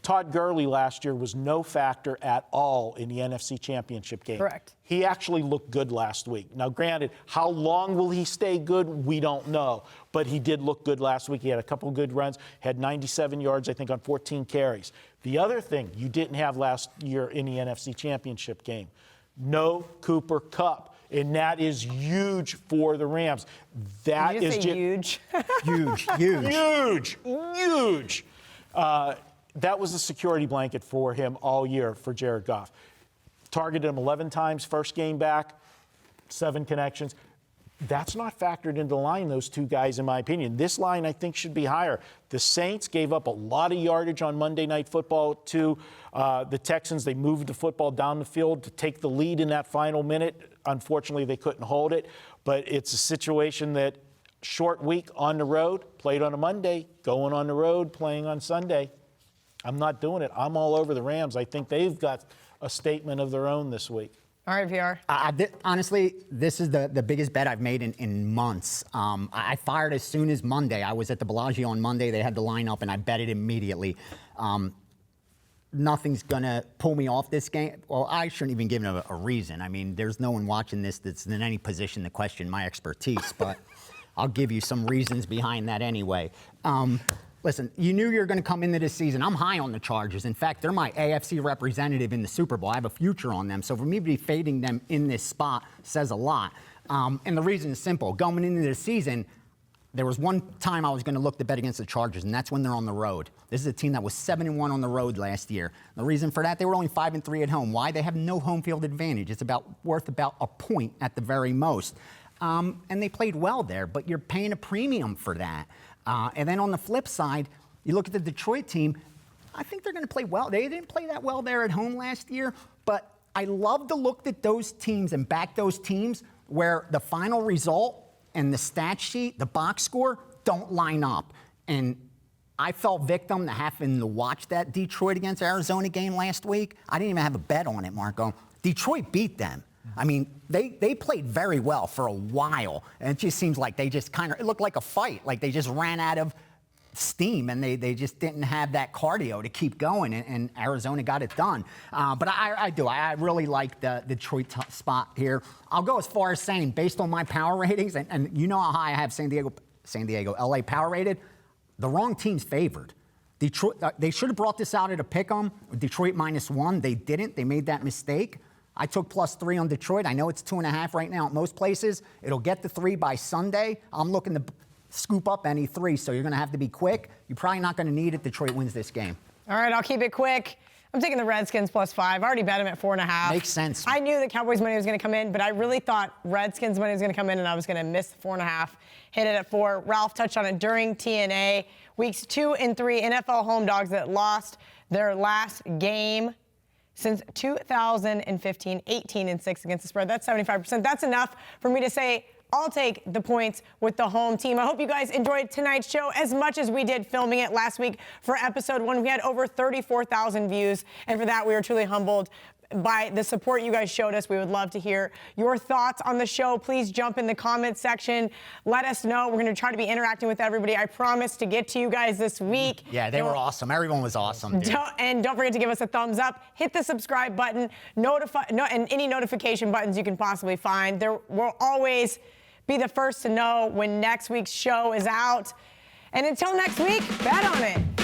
Todd Gurley last year was no factor at all in the NFC Championship game. Correct. He actually looked good last week. Now, granted, how long will he stay good? We don't know. But he did look good last week. He had a couple good runs, had 97 yards, I think, on 14 carries. The other thing you didn't have last year in the NFC Championship game, no Cooper Kupp. And that is huge for the Rams. That Did you is say huge? Huge. That was a security blanket for him all year for Jared Goff. Targeted him 11 times, first game back, 7 connections. That's not factored into the line, those two guys, in my opinion. This line, I think, should be higher. The Saints gave up a lot of yardage on Monday Night Football to the Texans. They moved the football down the field to take the lead in that final minute. Unfortunately, they couldn't hold it. But it's a situation that short week on the road, played on a Monday, going on the road, playing on Sunday. I'm not doing it. I'm all over the Rams. I think they've got a statement of their own this week. All right, VR. Honestly, this is the biggest bet I've made in months. I fired as soon as Monday. I was at the Bellagio on Monday. They had the line up, and I bet it immediately. Nothing's going to pull me off this game. Well, I shouldn't even give it a reason. I mean, there's no one watching this that's in any position to question my expertise, but I'll give you some reasons behind that anyway. Listen, you knew you were going to come into this season. I'm high on the Chargers. In fact, they're my AFC representative in the Super Bowl. I have a future on them. So for me to be fading them in this spot says a lot. And the reason is simple. Going into the season, there was one time I was going to look to bet against the Chargers, and that's when they're on the road. This is a team that was 7-1 on the road last year. The reason for that, they were only 5-3 at home. Why? They have no home field advantage. It's worth about a point at the very most. And they played well there, but you're paying a premium for that. And then on the flip side, you look at the Detroit team, I think they're going to play well. They didn't play that well there at home last year, but I love to look at those teams and back those teams where the final result and the stat sheet, the box score, don't line up. And I fell victim to having to watch that Detroit against Arizona game last week. I didn't even have a bet on it, Marco. Detroit beat them. I mean, they played very well for a while, and it just seems like they just it looked like a fight, like they just ran out of steam, and they just didn't have that cardio to keep going, and Arizona got it done. But I really like the Detroit spot here. I'll go as far as saying, based on my power ratings, and you know how high I have San Diego, LA power rated, the wrong team's favored. Detroit, they should have brought this out at a pick-em, Detroit -1. They didn't. They made that mistake. I took +3 on Detroit. I know it's 2.5 right now at most places. It'll get to 3 by Sunday. I'm looking to scoop up any 3, so you're going to have to be quick. You're probably not going to need it. Detroit wins this game. All right, I'll keep it quick. I'm taking the Redskins +5. I already bet them at 4.5. Makes sense. I knew the Cowboys money was going to come in, but I really thought Redskins money was going to come in, and I was going to miss the 4.5. Hit it at 4. Ralph touched on it during TNA. Weeks 2 and 3, NFL home dogs that lost their last game since 2015, 18-6 against the spread. That's 75%. That's enough for me to say I'll take the points with the home team. I hope you guys enjoyed tonight's show as much as we did filming it last week for episode 1. We had over 34,000 views, and for that we were truly humbled by the support you guys showed us. We would love to hear your thoughts on the show. Please jump in the comment section. Let us know. We're going to try to be interacting with everybody. I promise to get to you guys this week. Yeah, they were awesome. Everyone was awesome. And don't forget to give us a thumbs up. Hit the subscribe button. And any notification buttons you can possibly find. There will always be the first to know when next week's show is out. And until next week, bet on it.